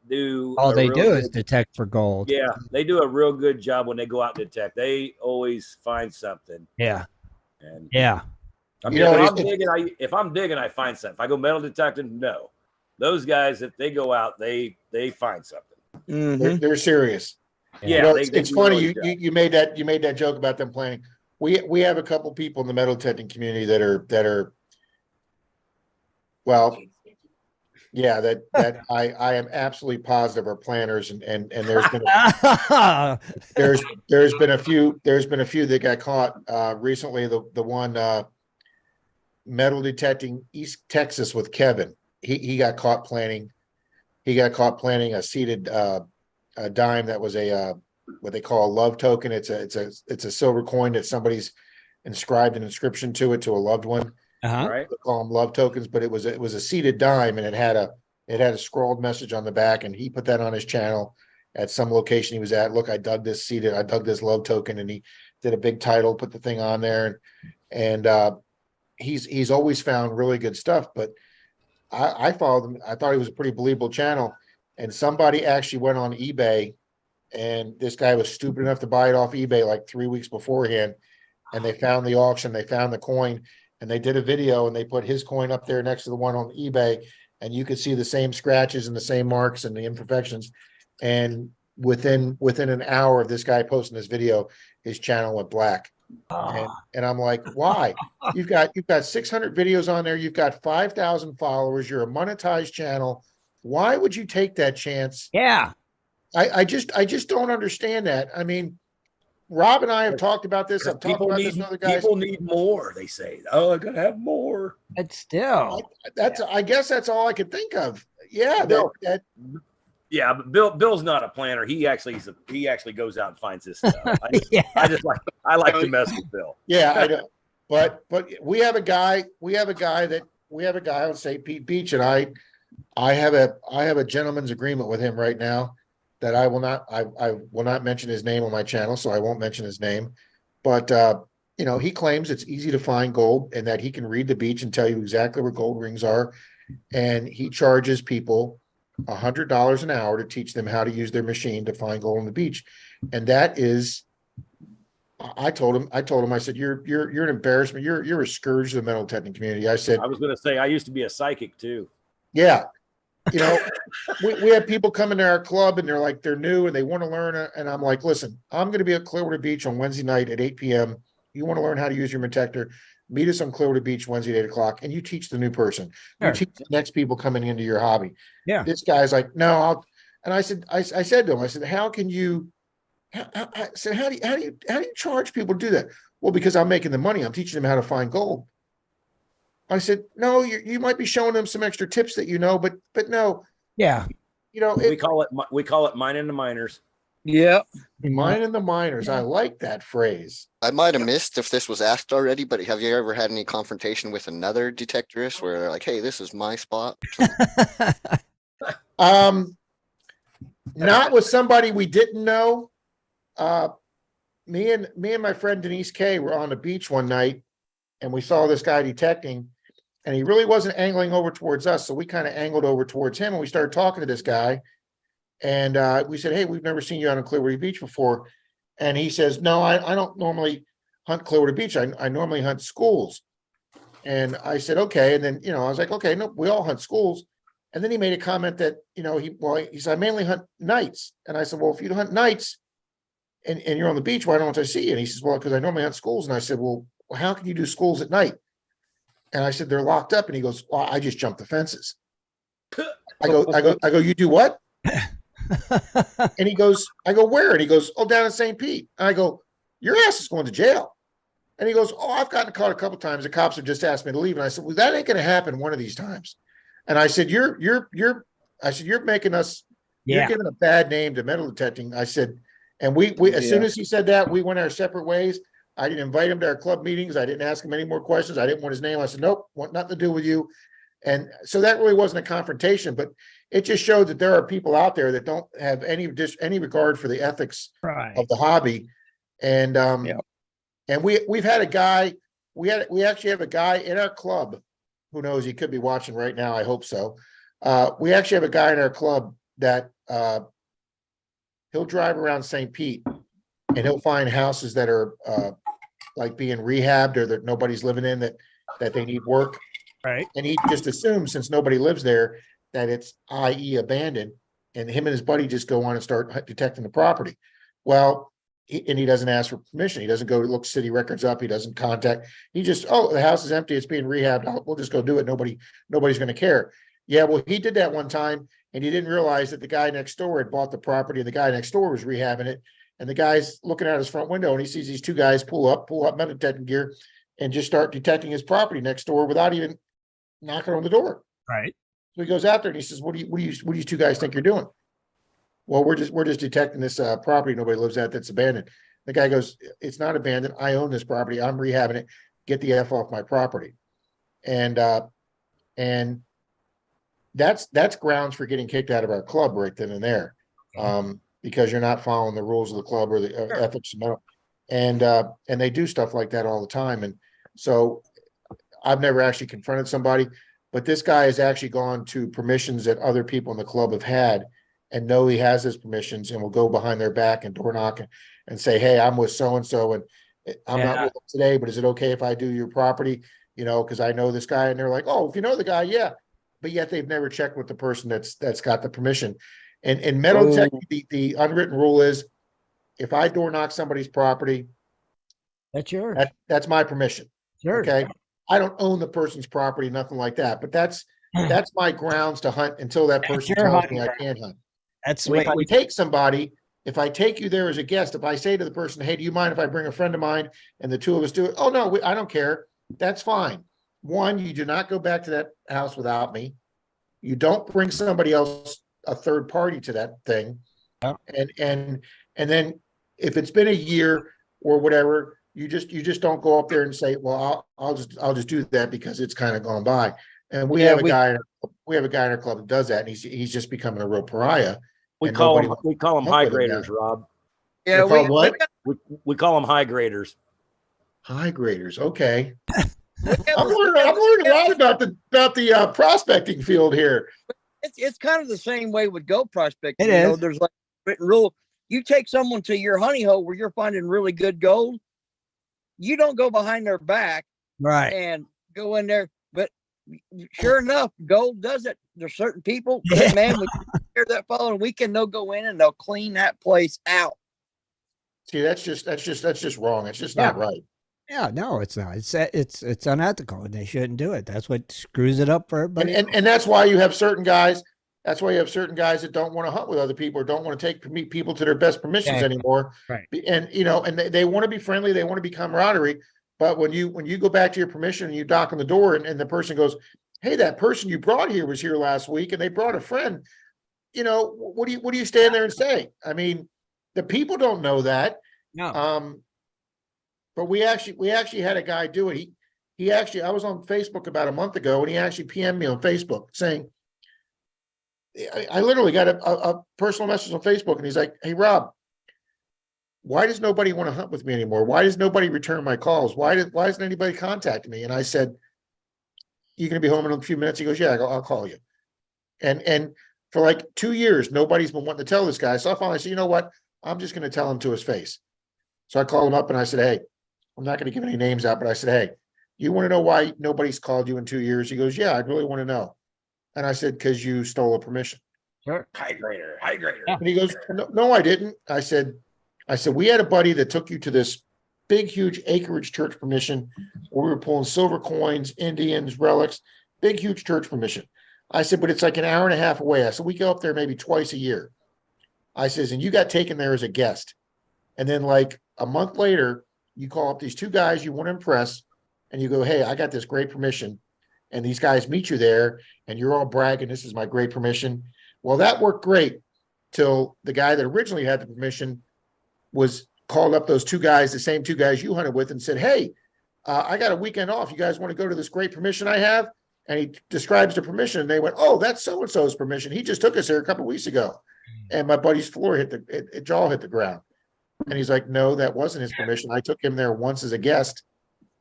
do. All they do is detect for gold. Yeah, they do a real good job when they go out and detect. They always find something. Yeah, and I mean, if I'm digging, I find something. If I go metal detecting, no. Those guys, if they go out, they find something. Mm-hmm. They're serious. Yeah, it's funny you made that joke about them planning. We have a couple people in the metal detecting community that are well, Yeah, that I am absolutely positive are planners, and there's been there's been a few that got caught recently. The one metal detecting East Texas with Kevin. He got caught planning. He got caught planning a seated a dime that was a what they call a love token. It's a silver coin that somebody's inscribed an inscription to it to a loved one. Right. They call them love tokens, but it was a seated dime, and it had a scrawled message on the back, and he put that on his channel at some location he was at. Look, I dug this love token, and he did a big title, put the thing on there, and he's always found really good stuff. But I followed him. I thought he was a pretty believable channel, and somebody actually went on eBay, and this guy was stupid enough to buy it off eBay like 3 weeks beforehand, and they found the auction, they found the coin. And they did a video and they put his coin up there next to the one on eBay, and you could see the same scratches and the same marks and the imperfections. And within an hour of this guy posting this video, his channel went black. And I'm like, why? You've got 600 videos on there. You've got 5,000 followers. You're a monetized channel. Why would you take that chance? Yeah. I just don't understand that. I mean, Rob and I have talked about this. I've talked about this with other guys. People need more, they say. Oh, I gotta have more. But still, I guess that's all I could think of. Yeah, yeah, but Bill's not a planner. He actually goes out and finds this stuff. I like to mess with Bill. Yeah, I know. But we have a guy on St. Pete Beach, and I have a gentleman's agreement with him right now that I will not mention his name on my channel, so I won't mention his name. But he claims it's easy to find gold and that he can read the beach and tell you exactly where gold rings are. And he charges people $100 an hour to teach them how to use their machine to find gold on the beach. And that is, I told him, I said, you're an embarrassment. You're a scourge to the metal detecting community. I said, I was going to say, I used to be a psychic too. Yeah. We have people come into our club and they're new and they want to learn. And I'm like, listen, I'm going to be at Clearwater Beach on Wednesday night at 8 p.m. You want to learn how to use your detector? Meet us on Clearwater Beach Wednesday at 8 o'clock, and you teach the new person. Sure. You teach the next people coming into your hobby. Yeah. This guy's like, no, and I said to him, I said, how can you? I said, how do you charge people to do that? Well, because I'm making the money. I'm teaching them how to find gold. I said, no, you might be showing them some extra tips that but no. Yeah. We call it mining the miners. Yeah. Mining the miners. I like that phrase. I might have missed if this was asked already, but have you ever had any confrontation with another detectorist where they're like, hey, this is my spot? Not with somebody we didn't know. Me and my friend Denise K were on the beach one night and we saw this guy detecting. And he really wasn't angling over towards us. So we kind of angled over towards him and we started talking to this guy. And we said, hey, we've never seen you out on Clearwater Beach before. And he says, no, I don't normally hunt Clearwater Beach. I normally hunt schools. And I said, okay. And then, I was like, okay, no, we all hunt schools. And then he made a comment that, he said, I mainly hunt nights. And I said, well, if you hunt nights and you're on the beach, why don't I see you? And he says, well, because I normally hunt schools. And I said, well, how can you do schools at night? And I said, they're locked up. And he goes, well, I just jumped the fences. I go, you do what? And he goes, I go, where? And he goes, oh, down in St. Pete. And I go, your ass is going to jail. And he goes, oh, I've gotten caught a couple of times. The cops have just asked me to leave. And I said, well, that ain't going to happen one of these times. And I said, you're making us, you're giving a bad name to metal detecting. I said, and we as soon as he said that, we went our separate ways. I didn't invite him to our club meetings. I didn't ask him any more questions. I didn't want his name. I said, nope, want nothing to do with you. And so that really wasn't a confrontation, but it just showed that there are people out there that don't have any regard for the ethics of the hobby. And and we've had a guy, we actually have a guy in our club, who knows, he could be watching right now. I hope so. We actually have a guy in our club that he'll drive around St. Pete and he'll find houses that are like being rehabbed or that nobody's living in, that they need work. Right. And he just assumes, since nobody lives there, that it's i.e. abandoned, and him and his buddy just go on and start detecting the property. Well, he doesn't ask for permission. He doesn't go look city records up. He doesn't contact. He just, oh, the house is empty. It's being rehabbed. We'll just go do it. Nobody's going to care. Yeah, well, he did that one time and he didn't realize that the guy next door had bought the property and the guy next door was rehabbing it. And the guy's looking out his front window and he sees these two guys pull up metal detecting gear and just start detecting his property next door without even knocking on the door. Right. So he goes out there and he says, what do you two guys think you're doing? Well, we're just detecting this property nobody lives at that's abandoned. The guy goes, it's not abandoned. I own this property. I'm rehabbing it. Get the F off my property. And that's grounds for getting kicked out of our club right then and there. Because you're not following the rules of the club or the ethics. And they do stuff like that all the time. And so I've never actually confronted somebody, but this guy has actually gone to permissions that other people in the club have had and know he has his permissions and will go behind their back and door knock and say, hey, I'm with so-and-so and I'm not with them today, but is it okay if I do your property? You know, because I know this guy. And they're like, oh, if you know the guy, yeah. But yet they've never checked with the person that's got the permission. And in metal detecting, the unwritten rule is if I door knock somebody's property, that's yours. That's my permission. Sure. Okay. I don't own the person's property, nothing like that. But that's my grounds to hunt until that person tells me I can't hunt. That's so if I take somebody, if I take you there as a guest, if I say to the person, hey, do you mind if I bring a friend of mine and the two of us do it? Oh, no, I don't care. That's fine. One, you do not go back to that house without me. You don't bring somebody else, a third party to that thing. Yeah. And then if it's been a year or whatever, you just don't go up there and say, well, I'll just do that because it's kind of gone by. And we have a guy in our club that does that, and he's just becoming a real pariah. We call them high graders, Rob. Yeah, we call them high graders. High graders, okay. I'm learning a lot about the prospecting field here. It's kind of the same way with gold prospecting. It is. There's like a written rule. You take someone to your honey hole where you're finding really good gold. You don't go behind their back, right, and go in there. But sure enough, gold does it. There's certain people, hey, man, we hear that following weekend, they'll go in and they'll clean that place out. See, that's just wrong. It's just not right. Yeah, no, it's not. It's unethical, and they shouldn't do it. That's what screws it up for everybody. And that's why you have certain guys. That's why you have certain guys that don't want to hunt with other people or don't want to take people to their best permissions anymore. Right. And and they want to be friendly, they want to be camaraderie. But when you go back to your permission and you knock on the door and the person goes, hey, that person you brought here was here last week and they brought a friend, what do you stand there and say? I mean, the people don't know that. No. But we actually had a guy do it. He actually, I was on Facebook about a month ago and he actually PM'd me on Facebook saying, I literally got a personal message on Facebook and he's like, hey, Rob, why does nobody want to hunt with me anymore? Why does nobody return my calls? Why isn't anybody contacting me? And I said, you going to be home in a few minutes? He goes, yeah, I'll call you. And for like 2 years, nobody's been wanting to tell this guy. So I finally said, you know what? I'm just going to tell him to his face. So I called him up and I said, hey, I'm not going to give any names out, but I said, hey, you want to know why nobody's called you in 2 years? He goes, yeah, I'd really want to know. And I said, because you stole a permission. Sure. High grader. And he goes, no, I didn't. I said, we had a buddy that took you to this big, huge acreage church permission where we were pulling silver coins, Indians, relics, big, huge church permission. I said, but it's like an hour and a half away. I said, we go up there maybe twice a year. I says, and you got taken there as a guest. And then like a month later, you call up these two guys you want to impress and you go, hey, I got this great permission. And these guys meet you there and you're all bragging, this is my great permission. Well, that worked great till the guy that originally had the permission was called up those two guys, the same two guys you hunted with, and said, hey, I got a weekend off. You guys want to go to this great permission I have? And he describes the permission. And they went, oh, that's so-and-so's permission. He just took us here a couple of weeks ago. And my buddy's floor jaw hit the ground. And he's like, no, that wasn't his permission. I took him there once as a guest.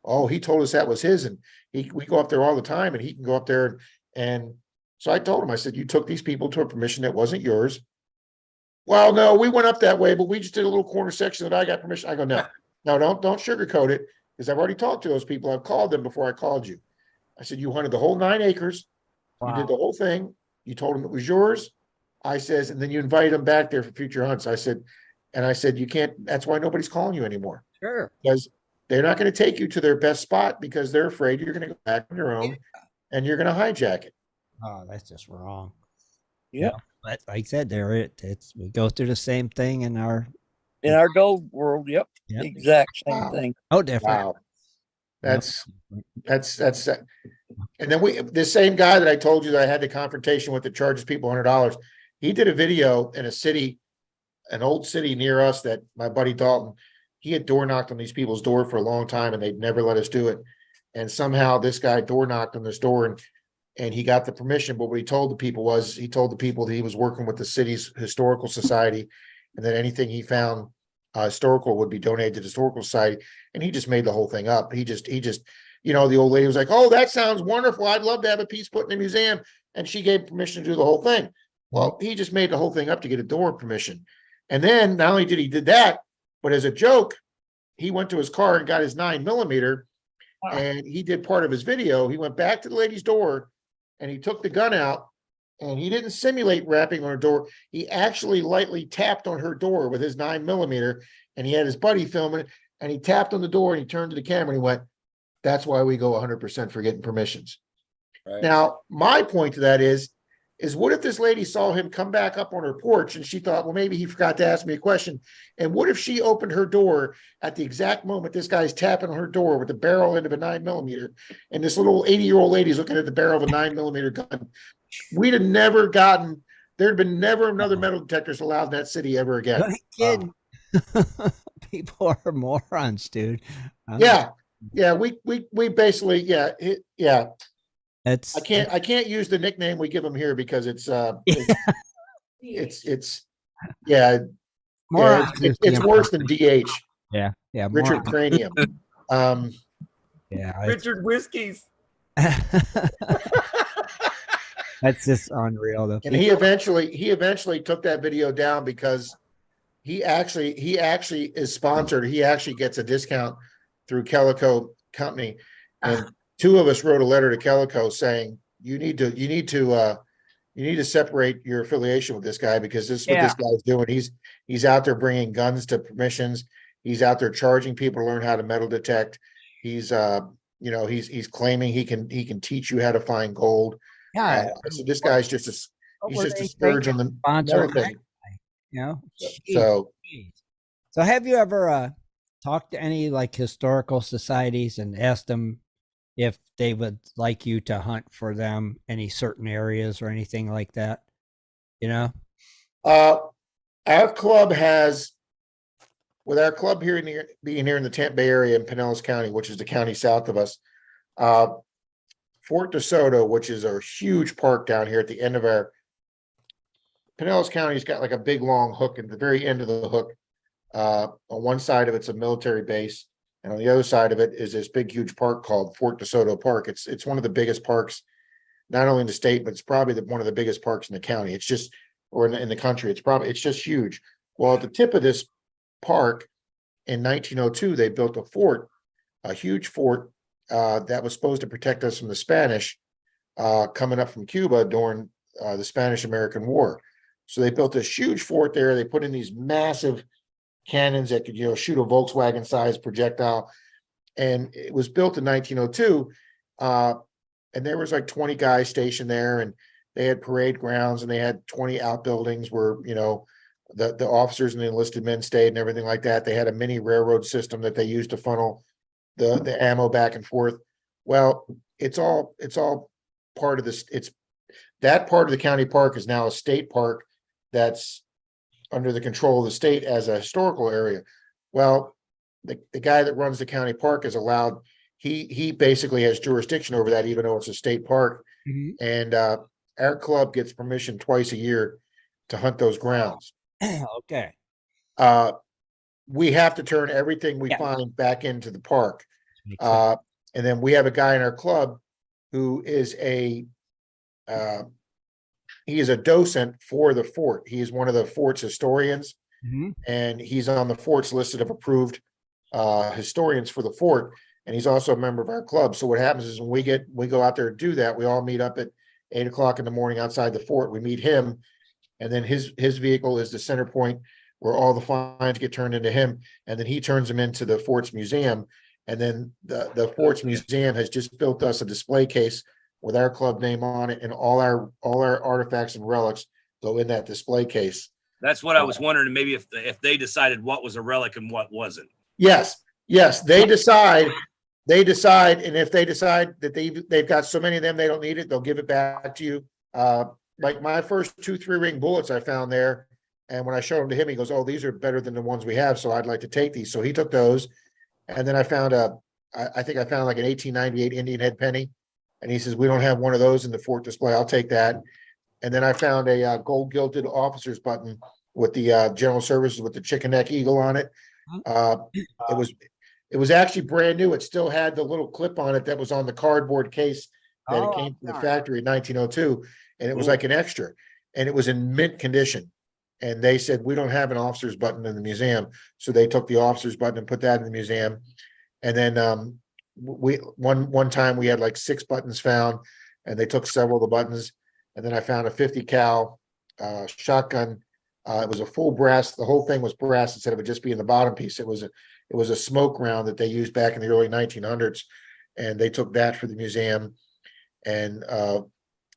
Oh, he told us that was his. And we go up there all the time and he can go up there. And so I told him, I said, you took these people to a permission that wasn't yours. Well, no, we went up that way, but we just did a little corner section that I got permission. I go, no, don't sugarcoat it because I've already talked to those people. I've called them before I called you. I said, you hunted the whole 9 acres. Wow. You did the whole thing. You told them it was yours. I says, and then you invited them back there for future hunts. I said, you can't, that's why nobody's calling you anymore. Sure. Because they're not going to take you to their best spot because they're afraid you're going to go back on your own and you're going to hijack it. Oh, that's just wrong. Yep. No, but like I said, we go through the same thing in our gold world. Yep. Yep. Exact same Wow. thing. Oh, different. Wow. That's and then this same guy that I told you that I had the confrontation with that charges people $100, he did a video in a city, an old city near us that my buddy Dalton, he had door knocked on these people's door for a long time and they'd never let us do it. And somehow this guy door knocked on this door and he got the permission. But what he told the people was he told the people that he was working with the city's historical society and that anything he found historical would be donated to the historical society. And he just made the whole thing up. He just, the old lady was like, "Oh, that sounds wonderful. I'd love to have a piece put in a museum." And she gave permission to do the whole thing. Well, he just made the whole thing up to get a door permission. And then not only did that, but as a joke, he went to his car and got his 9mm and he did part of his video. He went back to the lady's door and he took the gun out and he didn't simulate rapping on her door. He actually lightly tapped on her door with his 9mm and he had his buddy filming it and he tapped on the door and he turned to the camera and he went, "That's why we go 100% for getting permissions." Right. Now, my point to that is what if this lady saw him come back up on her porch and she thought, well, maybe he forgot to ask me a question. And what if she opened her door at the exact moment this guy's tapping on her door with the barrel end of a 9mm and this little 80-year-old lady's looking at the barrel of a 9mm gun? We'd have never gotten, there'd been never another metal detectors allowed in that city ever again. I ain't kidding. People are morons, dude. Yeah. We basically, yeah. It's I can't use the nickname we give them here because it's worse than DH. Yeah. Richard Cranium. Richard Whiskies. That's just unreal though. And he eventually took that video down because he actually is sponsored. He actually gets a discount through Calico Company. And two of us wrote a letter to Calico saying you need to separate your affiliation with this guy because this is what this guy's doing. He's out there bringing guns to permissions. He's out there charging people to learn how to metal detect. He's claiming he can teach you how to find gold. Yeah. So this guy's just a scourge on the sponsor thing. So have you ever talked to any like historical societies and asked them if they would like you to hunt for them any certain areas or anything like that? Our club has, with our club being here in the Tampa Bay area in Pinellas County, which is the county south of us, Fort DeSoto, which is a huge park down here at the end of our Pinellas County's got like a big long hook, and at the very end of the hook, on one side of it's a military base, and on the other side of it is this big, huge park called Fort DeSoto Park. It's one of the biggest parks, not only in the state, but it's probably one of the biggest parks in the county. It's just, or in the country. It's just huge. Well, at the tip of this park, in 1902, they built a huge fort that was supposed to protect us from the Spanish coming up from Cuba during the Spanish-American War. So they built this huge fort there. They put in these massive cannons that could, shoot a Volkswagen-sized projectile. And it was built in 1902. And there was like 20 guys stationed there, and they had parade grounds, and they had 20 outbuildings where, the officers and the enlisted men stayed and everything like that. They had a mini railroad system that they used to funnel the ammo back and forth. Well, it's all part of this. That part of the county park is now a state park that's under the control of the state as a historical area. Well, the guy that runs the county park is allowed, he basically has jurisdiction over that, even though it's a state park. Mm-hmm. And our club gets permission twice a year to hunt those grounds. Okay. We have to turn everything we find back into the park. And then we have a guy in our club who is he is a docent for the fort. He is one of the fort's historians, and he's on the fort's listed of approved historians for the fort. And he's also a member of our club. So what happens is when we go out there to do that, we all meet up at 8:00 in the morning outside the fort. We meet him, and then his vehicle is the center point where all the finds get turned into him, and then he turns them into the fort's museum. And then the fort's museum has just built us a display case with our club name on it, and all our artifacts and relics go in that display case. That's what I was wondering. Maybe if they decided what was a relic and what wasn't. Yes, they decide, and if they decide that they've got so many of them, they don't need it, they'll give it back to you. Like my first 2 3-ring bullets I found there, and when I showed them to him, he goes, "Oh, these are better than the ones we have, so I'd like to take these." So he took those, and then I found I think I found like an 1898 Indian head penny, and he says, "We don't have one of those in the fort display. I'll take that." And then I found a gold gilded officer's button with the general services with the chicken neck eagle on it. It was actually brand new. It still had the little clip on it that was on the cardboard case that it came from the factory in 1902, and it was like an extra, and it was in mint condition. And they said, "We don't have an officer's button in the museum," so they took the officer's button and put that in the museum. And then one time we had like 6 buttons found, and they took several of the buttons. And then I found a 50 cal shotgun. It was a full brass. The whole thing was brass instead of it just being the bottom piece. It was a smoke round that they used back in the early 1900s, and they took that for the museum. And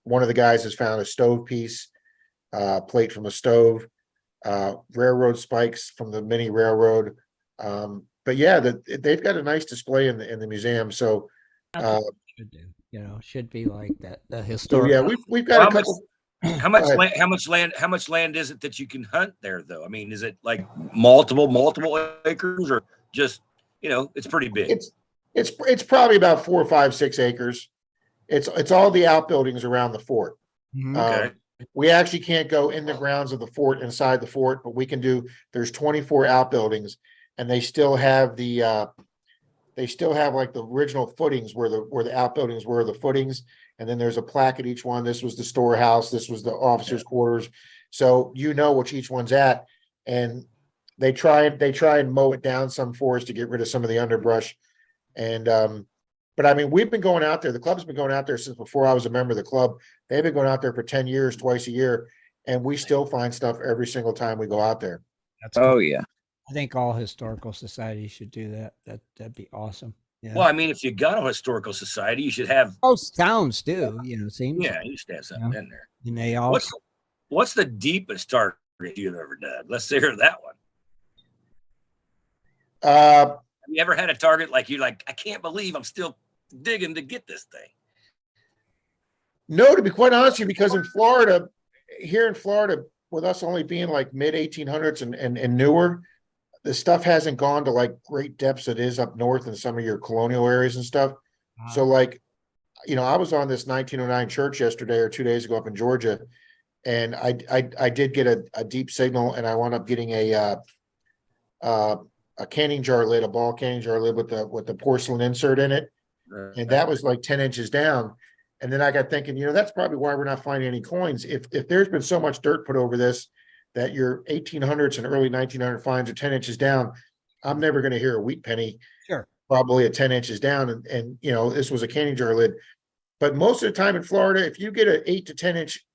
one of the guys has found a stove piece, plate from a stove, railroad spikes from the mini railroad. But yeah, they've got a nice display in the museum. So should do. Should be like that. The so historic. yeah, we've got a couple. How much land is it that you can hunt there though? I mean, is it like multiple acres, or just, it's pretty big? It's probably about 4, 5, 6 acres. It's all the outbuildings around the fort. Okay. We actually can't go in the grounds of the fort, inside the fort, but we can there's 24 outbuildings, and they still have like the original footings where the outbuildings were, the footings. And then there's a plaque at each one. This was the storehouse. This was the officers' quarters. So which each one's at. And they try and mow it down some for us to get rid of some of the underbrush. And but I mean, we've been going out there. The club's been going out there since before I was a member of the club. They've been going out there for 10 years, twice a year, and we still find stuff every single time we go out there. That's cool. Oh yeah. I think all historical societies should do that. That'd be awesome. Yeah. Well, I mean, if you got a historical society, you should have. Most towns do. Seems. Yeah, you should have something in there. And they all. What's the deepest target you've ever done? Let's hear that one. Have you ever had a target like you're like, I can't believe I'm still digging to get this thing? No, to be quite honest with you, because here in Florida, with us only being like mid 1800s and newer, the stuff hasn't gone to like great depths it is up north in some of your colonial areas and stuff. So like, I was on this 1909 church yesterday or 2 days ago up in Georgia, and I did get a deep signal, and I wound up getting a canning jar lid, a ball canning jar lid with the porcelain insert in it. And that was like 10 inches down. And then I got thinking, that's probably why we're not finding any coins. If there's been so much dirt put over this that your 1800s and early 1900 finds are 10 inches down, I'm never going to hear a wheat penny. Sure. Probably at 10 inches down. And this was a canning jar lid. But most of the time in Florida, if you get an 8 to 10 inch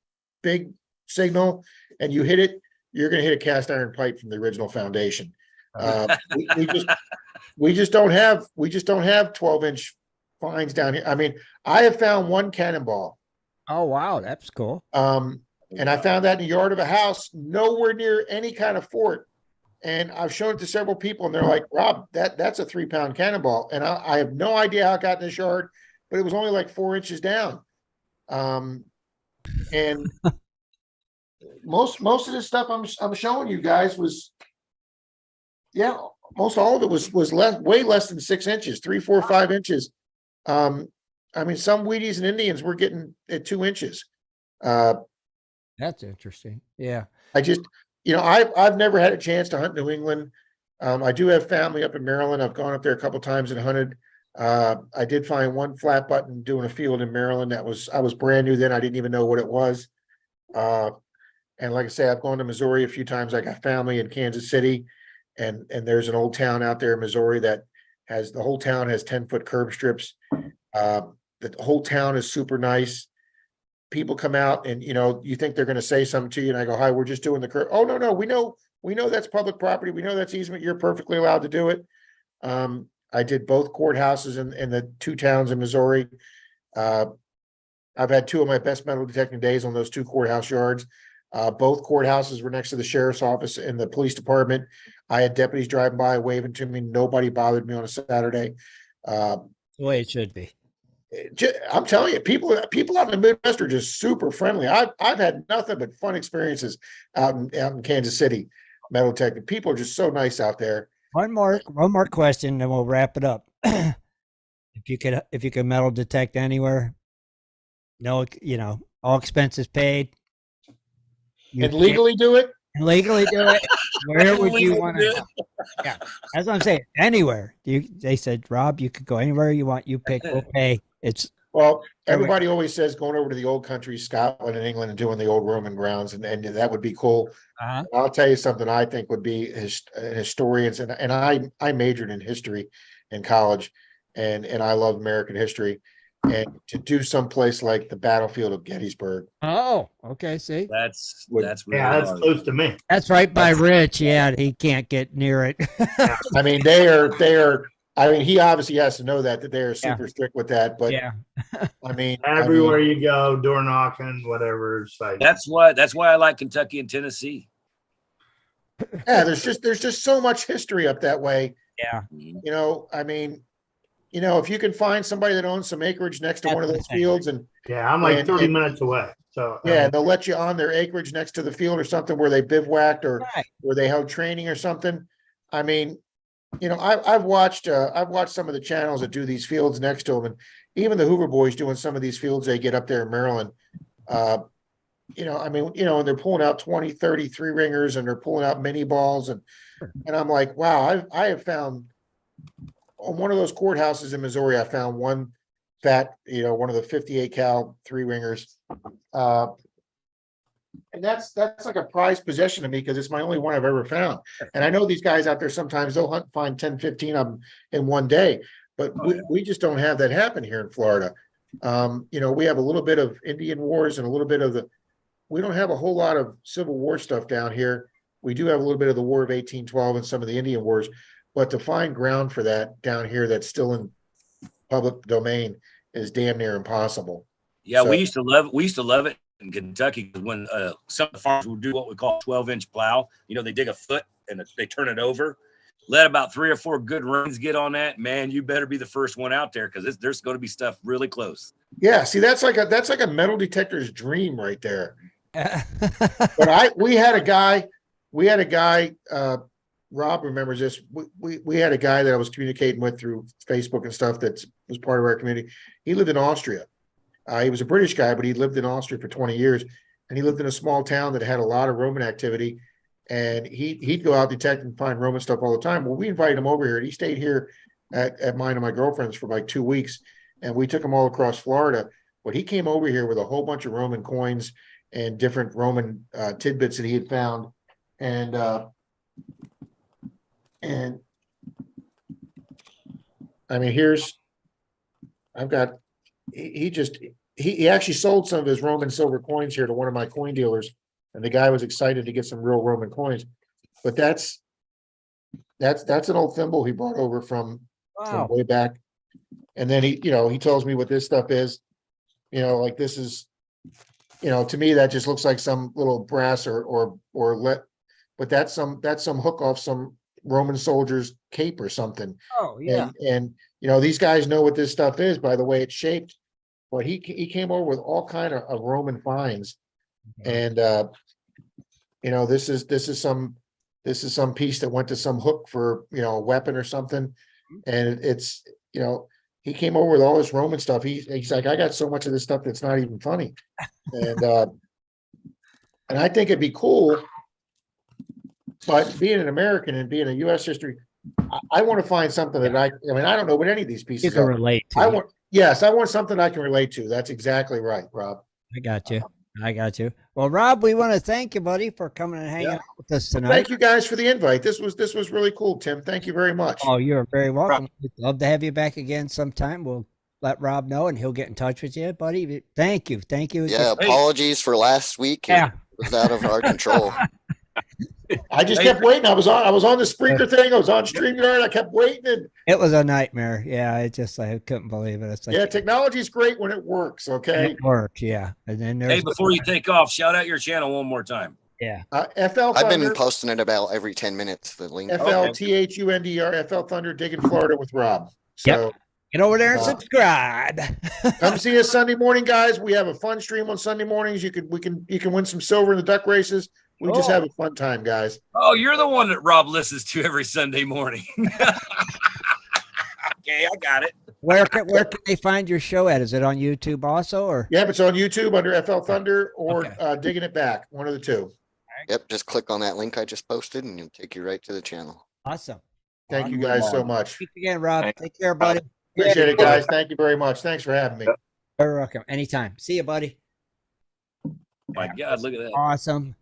big signal and you hit it, you're going to hit a cast iron pipe from the original foundation. We just don't have 12-inch finds down here. I mean, I have found one cannonball. Oh wow, that's cool. And I found that in the yard of a house, nowhere near any kind of fort. And I've shown it to several people, and they're like, "Rob, that's a 3-pound cannonball." And I have no idea how it got in this yard, but it was only like 4 inches down. And most of this stuff I'm showing you guys was, most all of it was way less than 6 inches, 3, 4, 5 inches. I mean, some Wheaties and Indians were getting at 2 inches. That's interesting. Yeah. I just, I've never had a chance to hunt New England. I do have family up in Maryland. I've gone up there a couple of times and hunted. I did find one flat button doing a field in Maryland. I was brand new then. I didn't even know what it was. And like I say, I've gone to Missouri a few times. I got family in Kansas City, and there's an old town out there in Missouri that the whole town has 10-foot curb strips. The whole town is super nice. People come out and, you think they're going to say something to you. And I go, "Hi, we're just doing the curb." "Oh, no, we know that's public property. We know that's easement. You're perfectly allowed to do it." I did both courthouses in the 2 towns in Missouri. I've had two of my best metal detecting days on those two courthouse yards. Both courthouses were next to the sheriff's office and the police department. I had deputies driving by waving to me. Nobody bothered me on a Saturday. The way it should be. I'm telling you, people out in the Midwest are just super friendly. I've had nothing but fun experiences out in Kansas City, metal detecting. People are just so nice out there. One more question, and we'll wrap it up. If you could metal detect anywhere, no, all expenses paid. And legally do it? Legally do it. Where would you want to? Yeah, that's what I'm saying. Anywhere. They said, Rob, you could go anywhere you want. You pick. We'll pay. Everybody always says going over to the old country, Scotland and England, and doing the old Roman grounds, and that would be cool. I'll tell you something I think would be historians, and I majored in history in college, and I love American history. And to do someplace like the battlefield of Gettysburg. Oh, okay. See, that's really that's close to me. That's right by Rich. Yeah, he can't get near it. I mean, they are. I mean, he obviously has to know that they are super strict with that. But I mean, everywhere you go, door knocking, whatever. It's like, that's why I like Kentucky and Tennessee. Yeah, there's just so much history up that way. Yeah, I mean. If you can find somebody that owns some acreage next to one of those fields, and I'm like 30 minutes away. So they'll let you on their acreage next to the field or something where they bivouacked or where they held training or something. I mean, I've watched some of the channels that do these fields next to them, and even the Hoover boys doing some of these fields they get up there in Maryland. I mean, and they're pulling out 20, 30 3-ringers, and they're pulling out mini balls, and I'm like, wow, I have found. On one of those courthouses in Missouri, I found one one of the 58 cal 3-ringers. And that's like a prized possession to me because it's my only one I've ever found. And I know these guys out there, sometimes they'll hunt, find 10, 15 of them in one day, but we just don't have that happen here in Florida. We have a little bit of Indian wars and a little bit of we don't have a whole lot of Civil War stuff down here. We do have a little bit of the War of 1812 and some of the Indian wars. But to find ground for that down here that's still in public domain is damn near impossible. Yeah, we used to love it in Kentucky when some of the farmers would do what we call 12-inch plow. They dig a foot and they turn it over. Let about 3 or 4 good rains get on that. Man, you better be the first one out there because there's going to be stuff really close. Yeah, see, that's like a metal detector's dream right there. But we had a guy. Rob remembers this. We had a guy that I was communicating with through Facebook and stuff that was part of our community. He lived in Austria. He was a British guy, but he lived in Austria for 20 years. And he lived in a small town that had a lot of Roman activity. And he'd go out detect and find Roman stuff all the time. Well, we invited him over here. And he stayed here at mine and my girlfriend's for like 2 weeks. And we took him all across Florida. But he came over here with a whole bunch of Roman coins and different Roman tidbits that he had found. And I mean, he actually sold some of his Roman silver coins here to one of my coin dealers, and the guy was excited to get some real Roman coins. But that's an old thimble he brought over from way back. And then he tells me what this stuff is. Like this is, to me that just looks like some little brass but that's some hook off some Roman soldier's cape or something. Oh yeah. And these guys know what this stuff is by the way it's shaped. But he came over with all kind of Roman finds. And this is some piece that went to some hook for a weapon or something. And it's he came over with all this Roman stuff. He's like, I got so much of this stuff that's not even funny. And I think it'd be cool. But being an American and being a U.S. history, I want to find something that I don't know what any of these pieces you can relate to. I want something I can relate to. That's exactly right, Rob. I got you. Well, Rob, we want to thank you, buddy, for coming and hanging out with us tonight. Thank you guys for the invite. This was really cool, Tim. Thank you very much. Oh, you're very welcome. We'd love to have you back again sometime. We'll let Rob know and he'll get in touch with you, buddy. Thank you. Yeah, apologies for last week. Yeah. It was out of our control. I just kept waiting. I was on the Spreaker thing. I was on StreamYard. I kept waiting. And it was a nightmare. Yeah, I couldn't believe it. It's like, yeah, technology's great when it works. Okay. It works. Yeah. And then there's before you take off, shout out your channel one more time. Yeah. FL Thunder. I've been posting it about every 10 minutes. The link. FLTHUNDR, FL Thunder, Diggin, Florida with Rob. So get over there and subscribe. come see us Sunday morning, guys. We have a fun stream on Sunday mornings. You can win some silver in the duck races. We just have a fun time, guys. Oh, you're the one that Rob listens to every Sunday morning. Okay, I got it. Where can they find your show at? Is it on YouTube also, or? Yeah, it's on YouTube under FL Thunder or Digging It Back. One of the two. Yep, just click on that link I just posted, and it'll take you right to the channel. Awesome. Thank you guys so much. Thanks again, Rob. Take care, buddy. Appreciate it, guys. Thank you very much. Thanks for having me. You're welcome. Anytime. See you, buddy. My God, look at that. Awesome.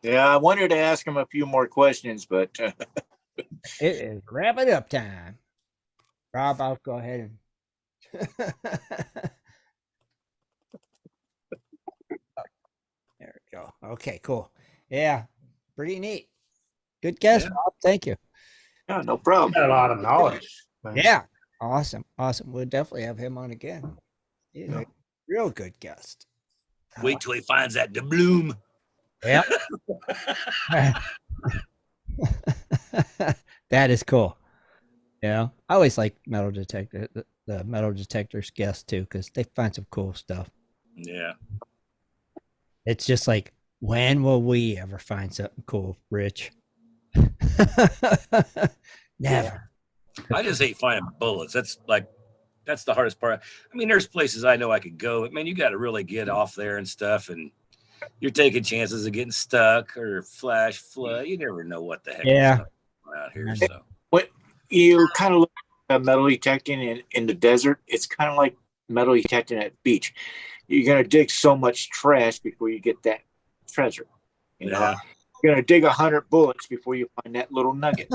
Yeah, I wanted to ask him a few more questions, but It is wrap it up time. Rob, I'll go ahead and there we go. Okay, cool. Yeah, pretty neat. Good guess, Rob. Thank you. yeah, no problem. Got a lot of knowledge. man. Yeah, awesome. We'll definitely have him on again. He's a real good guest. Wait till he finds that doubloon. Yeah. That is cool. Yeah, I always like metal detector, the metal detectors guests too, because they find some cool stuff. Yeah. It's just like, when will we ever find something cool, Rich? Never. I just hate finding bullets. That's the hardest part. I mean, there's places I know I could go, but man, you got to really get off there and stuff, and you're taking chances of getting stuck or flash flood. You never know what the heck is out here. So What you kind of look at metal detecting in the desert, it's kind of like metal detecting at the beach. You're gonna dig so much trash before you get that treasure. You know, you're gonna dig 100 bullets before you find that little nugget.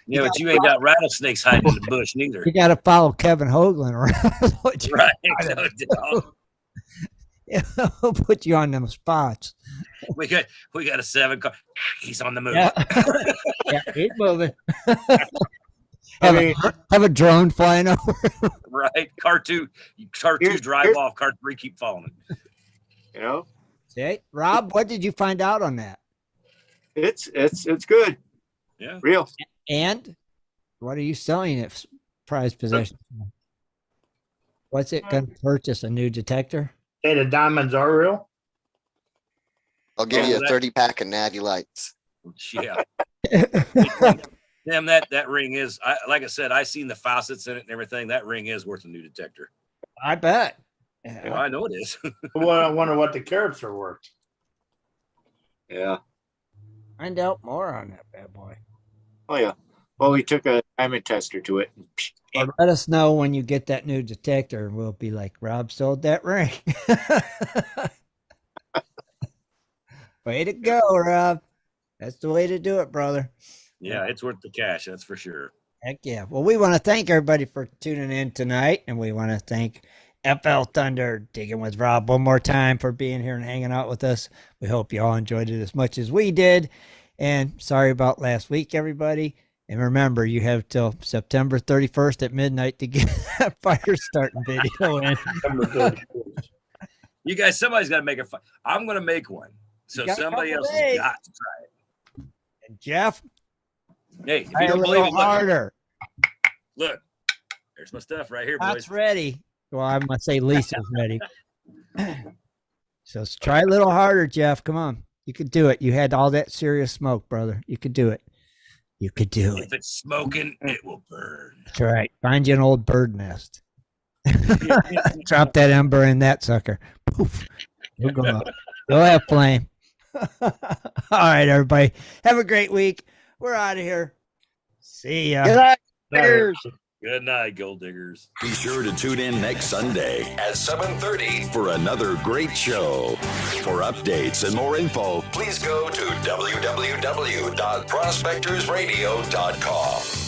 Yeah, but you ain't got rattlesnakes hiding in the bush neither. You got to follow Kevin Hoagland around. Right. He'll put you on them spots. We got a 7 car. He's on the move. Yeah, keep moving. Have a drone flying over. Right. Car 2 drive off. Car 3 keep following. You know. See, Rob, what did you find out on that? It's good. Yeah. Real. And what are you selling it prized possession? What's it going to purchase? A new detector? Hey, the diamonds are real. I'll give you a 30-pack of natty lights. Yeah. Damn, that ring is, like I said, I seen the faucets in it and everything. That ring is worth a new detector. I bet. Yeah, I know it is. Well, I wonder what the carats are worth. Yeah. Find out more on that bad boy. Oh yeah. Well, we took a diamond tester to it. Or let us know when you get that new detector, and we'll be like, Rob sold that ring. Way to go, Rob. That's the way to do it, brother. Yeah, it's worth the cash, that's for sure. Heck yeah. Well, we want to thank everybody for tuning in tonight, and we want to thank FL Thunder, Digging with Rob, one more time for being here and hanging out with us. We hope you all enjoyed it as much as we did. And sorry about last week, everybody. And remember, you have till September 31st at midnight to get that fire starting video in. You guys, somebody's got to make a fire. I'm going to make one. So somebody else has got to try it. And Jeff, hey, if you don't believe it, harder. Look, there's my stuff right here, boys. That's ready. Well, I'm going to say Lisa's ready. So try a little harder, Jeff. Come on. You could do it. You had all that serious smoke, brother. You could do it. You could do it. If it's smoking, it will burn. That's right. Find you an old bird nest. Drop that ember in that sucker. Poof. You'll go up. Go have flame. All right, everybody. Have a great week. We're out of here. See ya. Good night, diggers. Good night, gold diggers. Be sure to tune in next Sunday at 7:30 for another great show. For updates and more info, please go to www.prospectorsradio.com.